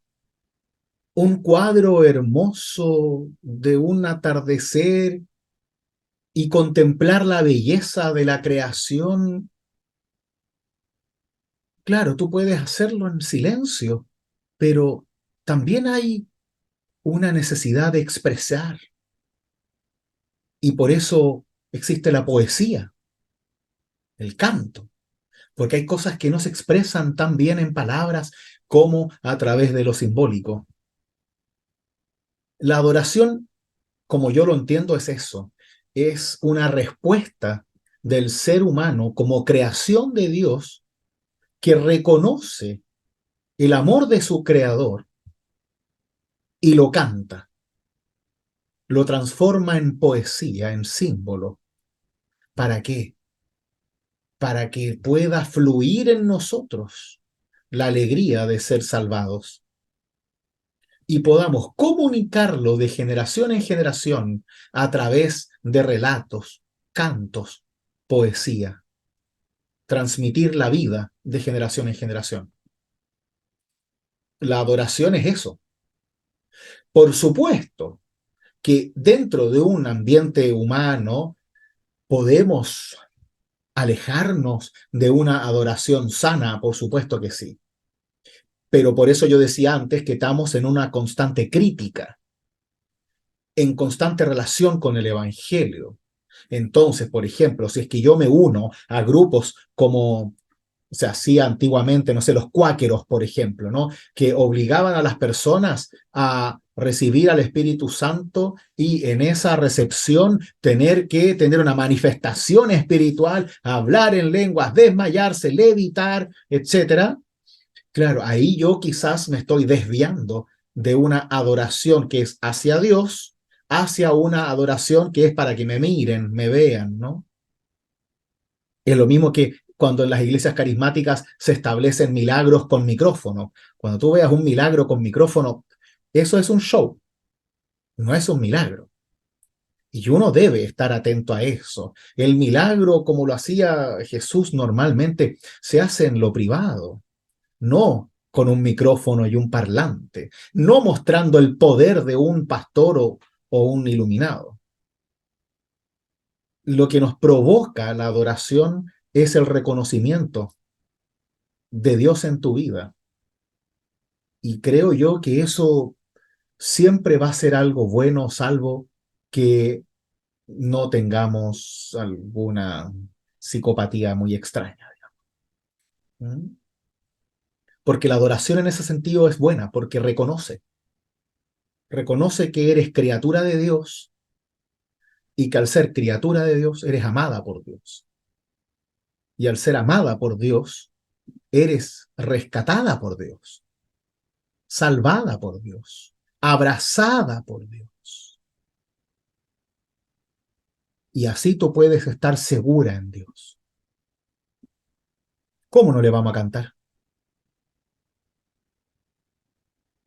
un cuadro hermoso de un atardecer y contemplar la belleza de la creación. Claro, tú puedes hacerlo en silencio, pero también hay una necesidad de expresar. Y por eso existe la poesía, el canto, porque hay cosas que no se expresan tan bien en palabras como a través de lo simbólico. La adoración, como yo lo entiendo, es eso. Es una respuesta del ser humano como creación de Dios que reconoce el amor de su creador y lo canta, lo transforma en poesía, en símbolo. ¿Para qué? Para que pueda fluir en nosotros la alegría de ser salvados y podamos comunicarlo de generación en generación a través de relatos, cantos, poesía, transmitir la vida de generación en generación. La adoración es eso. Por supuesto que dentro de un ambiente humano podemos alejarnos de una adoración sana, por supuesto que sí. Pero por eso yo decía antes que estamos en una constante crítica, en constante relación con el Evangelio. Entonces, por ejemplo, si es que yo me uno a grupos como se hacía antiguamente, no sé, los cuáqueros, por ejemplo, ¿no? Que obligaban a las personas a recibir al Espíritu Santo y en esa recepción tener que tener una manifestación espiritual, hablar en lenguas, desmayarse, levitar, etcétera. Claro, ahí yo quizás me estoy desviando de una adoración que es hacia Dios, hacia una adoración que es para que me miren, me vean, ¿no? Es lo mismo que cuando en las iglesias carismáticas se establecen milagros con micrófono. Cuando tú veas un milagro con micrófono, eso es un show, no es un milagro. Y uno debe estar atento a eso. El milagro, como lo hacía Jesús normalmente, se hace en lo privado, no con un micrófono y un parlante, no mostrando el poder de un pastor o un iluminado. Lo que nos provoca la adoración es el reconocimiento de Dios en tu vida. Y creo yo que eso siempre va a ser algo bueno, salvo que no tengamos alguna psicopatía muy extraña, digamos. ¿Mm? Porque la adoración en ese sentido es buena, porque reconoce que eres criatura de Dios y que al ser criatura de Dios eres amada por Dios. Y al ser amada por Dios, eres rescatada por Dios, salvada por Dios, abrazada por Dios. Y así tú puedes estar segura en Dios. ¿Cómo no le vamos a cantar?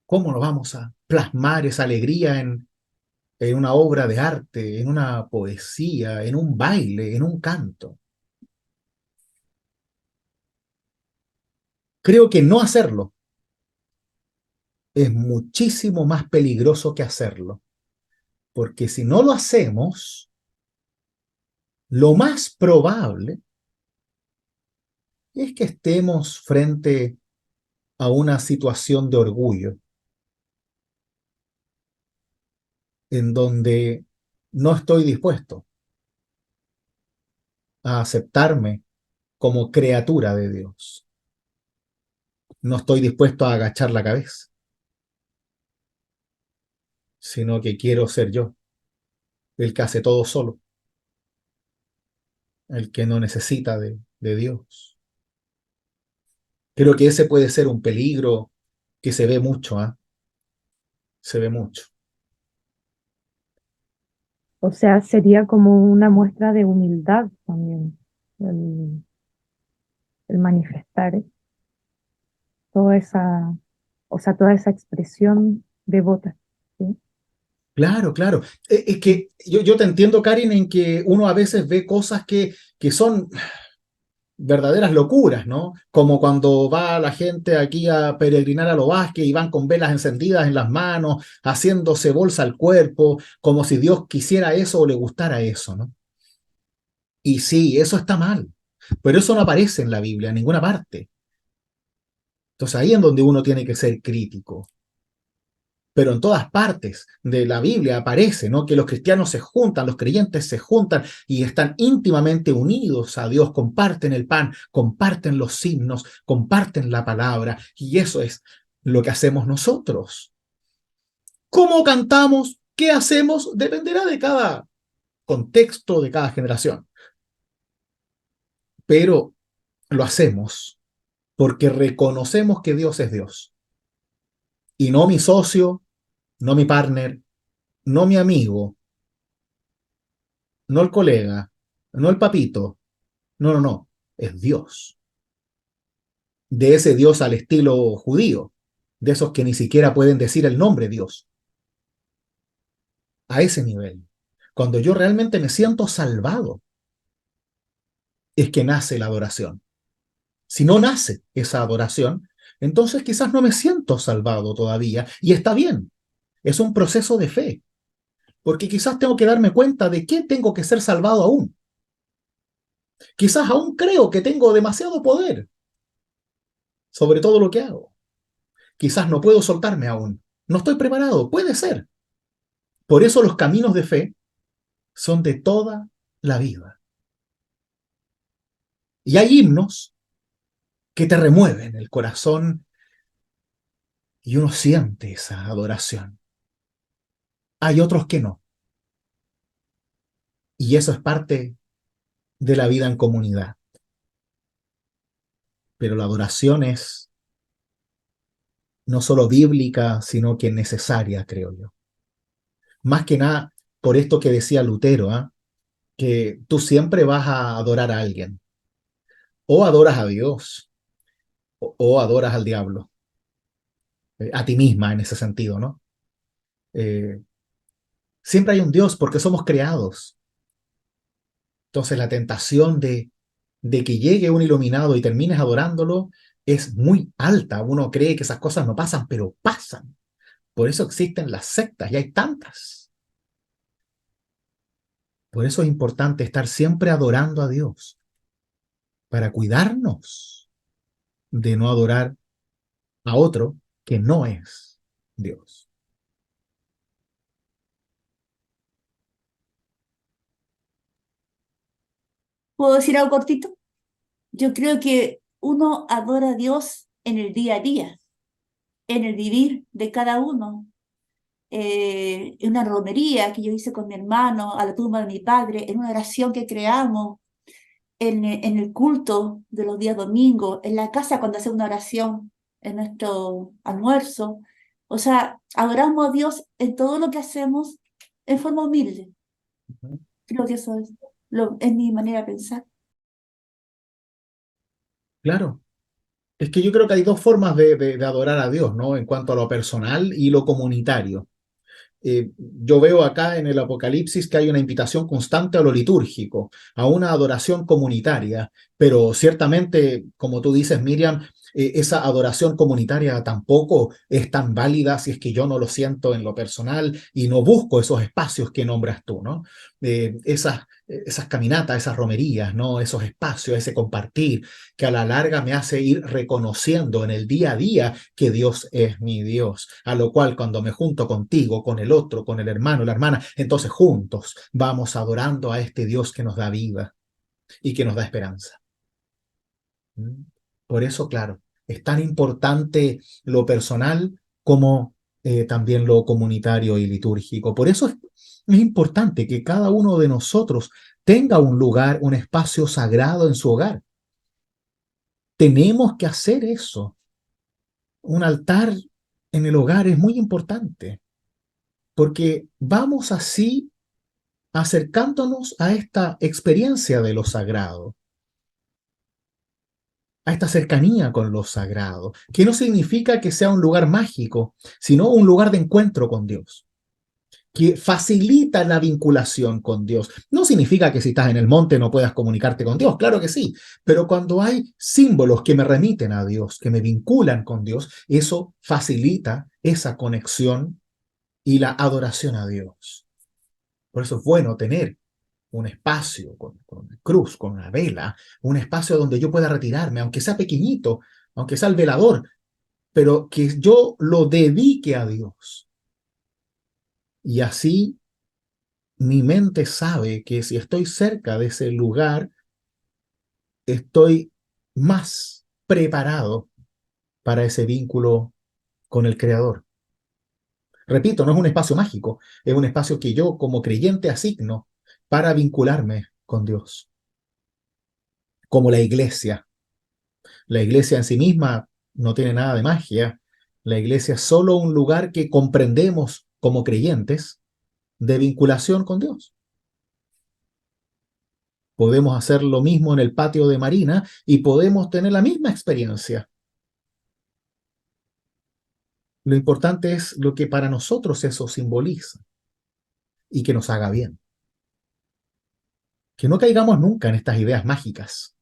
¿Cómo no vamos a plasmar esa alegría en una obra de arte, en una poesía, en un baile, en un canto? Creo que no hacerlo es muchísimo más peligroso que hacerlo, porque si no lo hacemos, lo más probable es que estemos frente a una situación de orgullo, en donde no estoy dispuesto a aceptarme como criatura de Dios. No estoy dispuesto a agachar la cabeza, sino que quiero ser yo, el que hace todo solo, el que no necesita de Dios. Creo que ese puede ser un peligro que se ve mucho, ¿eh? Se ve mucho. O sea, sería como una muestra de humildad también, el, el manifestar toda esa, o sea, toda esa expresión devota, ¿sí? Claro, claro. Es que yo te entiendo, Karin, en que uno a veces ve cosas que son verdaderas locuras, ¿no? Como cuando va la gente aquí a peregrinar a los Vázquez y van con velas encendidas en las manos, haciéndose bolsa al cuerpo, como si Dios quisiera eso o le gustara eso, ¿no? Y sí, eso está mal, pero eso no aparece en la Biblia, en ninguna parte. Entonces ahí es donde uno tiene que ser crítico. Pero en todas partes de la Biblia aparece, ¿no? Que los cristianos se juntan, los creyentes se juntan y están íntimamente unidos a Dios, comparten el pan, comparten los himnos, comparten la palabra, y eso es lo que hacemos nosotros. ¿Cómo cantamos? ¿Qué hacemos? Dependerá de cada contexto, de cada generación. Pero lo hacemos porque reconocemos que Dios es Dios. Y no mi socio, no mi partner, no mi amigo, no el colega, no el papito, no, no, no, es Dios. De ese Dios al estilo judío, de esos que ni siquiera pueden decir el nombre Dios. A ese nivel. Cuando yo realmente me siento salvado, es que nace la adoración. Si no nace esa adoración, entonces quizás no me siento salvado todavía, y está bien. Es un proceso de fe, porque quizás tengo que darme cuenta de que tengo que ser salvado aún. Quizás aún creo que tengo demasiado poder sobre todo lo que hago. Quizás no puedo soltarme aún. No estoy preparado. Puede ser. Por eso los caminos de fe son de toda la vida. Y hay himnos que te remueven el corazón y uno siente esa adoración. Hay otros que no. Y eso es parte de la vida en comunidad. Pero la adoración es no solo bíblica, sino que necesaria, creo yo. Más que nada, por esto que decía Lutero, ¿eh? Que tú siempre vas a adorar a alguien. O adoras a Dios, o adoras al diablo. A ti misma en ese sentido, ¿no? Eh, Siempre hay un Dios porque somos creados. Entonces la tentación de que llegue un iluminado y termines adorándolo es muy alta. Uno cree que esas cosas no pasan, pero pasan. Por eso existen las sectas y hay tantas. Por eso es importante estar siempre adorando a Dios, para cuidarnos de no adorar a otro que no es Dios. ¿Puedo decir algo cortito? Yo creo que uno adora a Dios en el día a día, en el vivir de cada uno. En una romería que yo hice con mi hermano a la tumba de mi padre, en una oración que creamos, en el culto de los días domingos, en la casa cuando hacemos una oración, en nuestro almuerzo. O sea, adoramos a Dios en todo lo que hacemos en forma humilde. Creo que eso es mi manera de pensar. Claro, es que yo creo que hay dos formas de adorar a Dios, ¿no? En cuanto a lo personal y lo comunitario. Yo veo acá en el Apocalipsis que hay una invitación constante a lo litúrgico, a una adoración comunitaria, pero ciertamente, como tú dices, Miriam, esa adoración comunitaria tampoco es tan válida si es que yo no lo siento en lo personal y no busco esos espacios que nombras tú, ¿no? Esas caminatas, esas romerías, ¿no? Esos espacios, ese compartir, que a la larga me hace ir reconociendo en el día a día que Dios es mi Dios, a lo cual cuando me junto contigo, con el otro, con el hermano, la hermana, entonces juntos vamos adorando a este Dios que nos da vida y que nos da esperanza. ¿Mm? Por eso, claro, es tan importante lo personal como también lo comunitario y litúrgico. Por eso es importante que cada uno de nosotros tenga un lugar, un espacio sagrado en su hogar. Tenemos que hacer eso. Un altar en el hogar es muy importante, porque vamos así acercándonos a esta experiencia de lo sagrado, a esta cercanía con lo sagrado, que no significa que sea un lugar mágico, sino un lugar de encuentro con Dios, que facilita la vinculación con Dios. No significa que si estás en el monte no puedas comunicarte con Dios, claro que sí, pero cuando hay símbolos que me remiten a Dios, que me vinculan con Dios, eso facilita esa conexión y la adoración a Dios. Por eso es bueno tener un espacio con una cruz, con una vela, un espacio donde yo pueda retirarme, aunque sea pequeñito, aunque sea el velador, pero que yo lo dedique a Dios. Y así mi mente sabe que si estoy cerca de ese lugar, estoy más preparado para ese vínculo con el Creador. Repito, no es un espacio mágico, es un espacio que yo como creyente asigno para vincularme con Dios, como la iglesia. La iglesia en sí misma no tiene nada de magia. La iglesia es solo un lugar que comprendemos como creyentes de vinculación con Dios. Podemos hacer lo mismo en el patio de Marina y podemos tener la misma experiencia. Lo importante es lo que para nosotros eso simboliza y que nos haga bien. Que no caigamos nunca en estas ideas mágicas,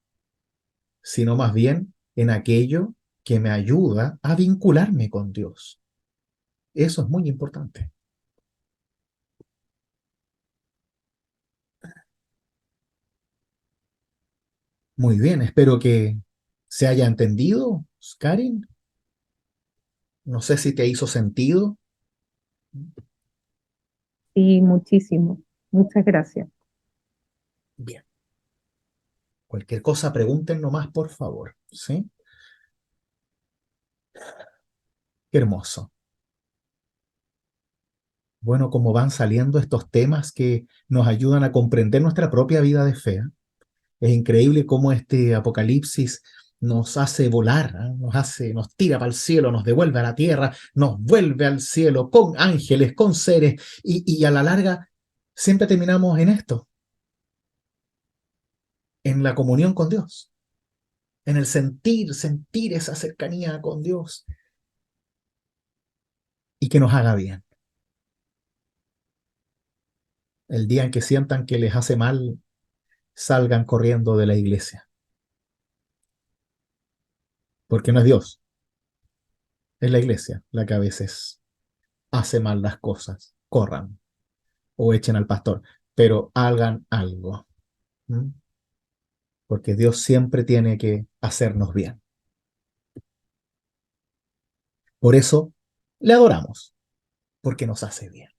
sino más bien en aquello que me ayuda a vincularme con Dios. Eso es muy importante. Muy bien, espero que se haya entendido, Karin. No sé si te hizo sentido. Sí, muchísimo. Muchas gracias. Bien. Cualquier cosa, pregunten nomás, por favor. ¿Sí? Qué hermoso. Bueno, como van saliendo estos temas que nos ayudan a comprender nuestra propia vida de fe. Es increíble cómo este Apocalipsis nos hace volar, ¿eh? Nos tira para el cielo, nos devuelve a la tierra, nos vuelve al cielo con ángeles, con seres, y a la larga siempre terminamos en esto, en la comunión con Dios, en el sentir esa cercanía con Dios y que nos haga bien. El día en que sientan que les hace mal, salgan corriendo de la iglesia. porque no es Dios, es la iglesia la que a veces hace mal las cosas. Corran o echen al pastor, pero hagan algo. ¿Mm? Porque Dios siempre tiene que hacernos bien. Por eso le adoramos, porque nos hace bien.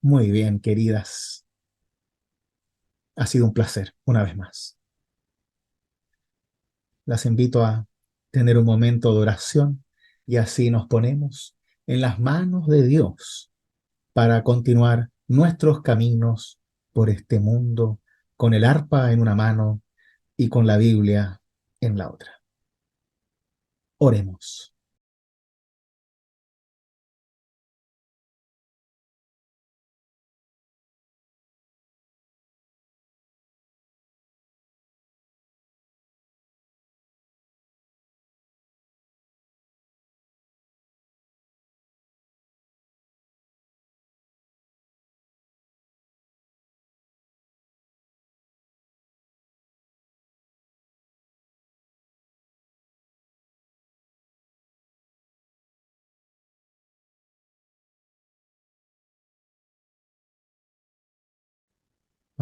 Muy bien, queridas. Ha sido un placer, una vez más. Las invito a tener un momento de oración y así nos ponemos en las manos de Dios para continuar nuestros caminos por este mundo con el arpa en una mano y con la Biblia en la otra. Oremos.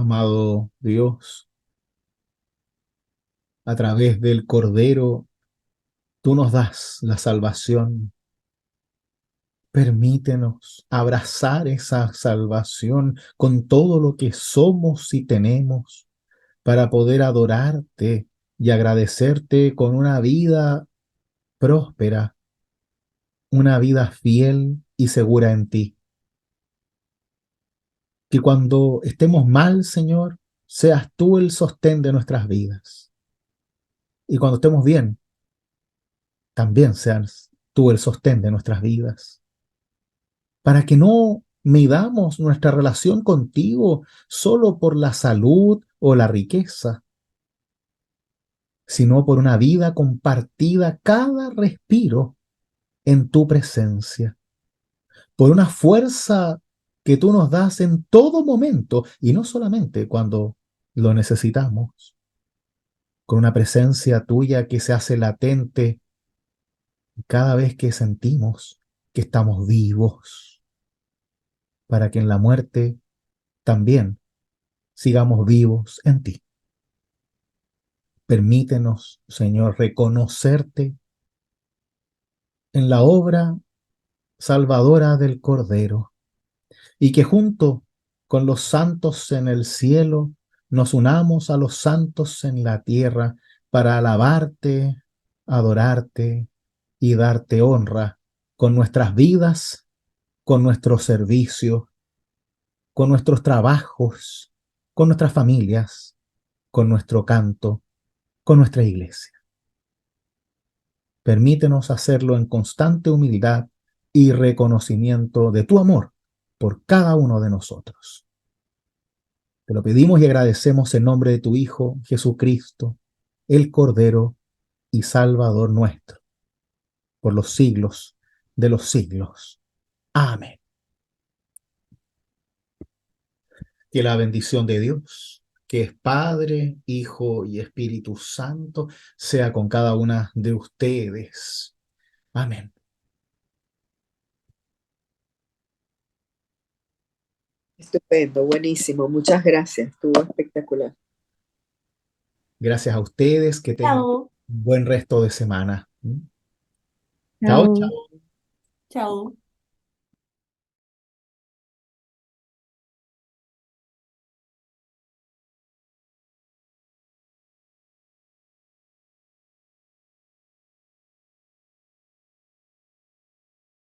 Amado Dios, a través del Cordero, tú nos das la salvación. Permítenos abrazar esa salvación con todo lo que somos y tenemos para poder adorarte y agradecerte con una vida próspera, una vida fiel y segura en ti. Que cuando estemos mal, Señor, seas tú el sostén de nuestras vidas. Y cuando estemos bien, también seas tú el sostén de nuestras vidas. Para que no midamos nuestra relación contigo solo por la salud o la riqueza, sino por una vida compartida cada respiro en tu presencia, por una fuerza que tú nos das en todo momento y no solamente cuando lo necesitamos, con una presencia tuya que se hace latente cada vez que sentimos que estamos vivos, para que en la muerte también sigamos vivos en ti. Permítenos, Señor, reconocerte en la obra salvadora del Cordero y que junto con los santos en el cielo nos unamos a los santos en la tierra para alabarte, adorarte y darte honra con nuestras vidas, con nuestro servicio, con nuestros trabajos, con nuestras familias, con nuestro canto, con nuestra iglesia. Permítenos hacerlo en constante humildad y reconocimiento de tu amor por cada uno de nosotros. Te lo pedimos y agradecemos en nombre de tu Hijo, Jesucristo, el Cordero y Salvador nuestro, por los siglos de los siglos. Amén. Que la bendición de Dios, que es Padre, Hijo y Espíritu Santo, sea con cada una de ustedes. Amén. Estupendo, buenísimo. Muchas gracias. Estuvo espectacular. Gracias a ustedes, que tengan Chao, un buen resto de semana. Chao, Chao. chao. chao.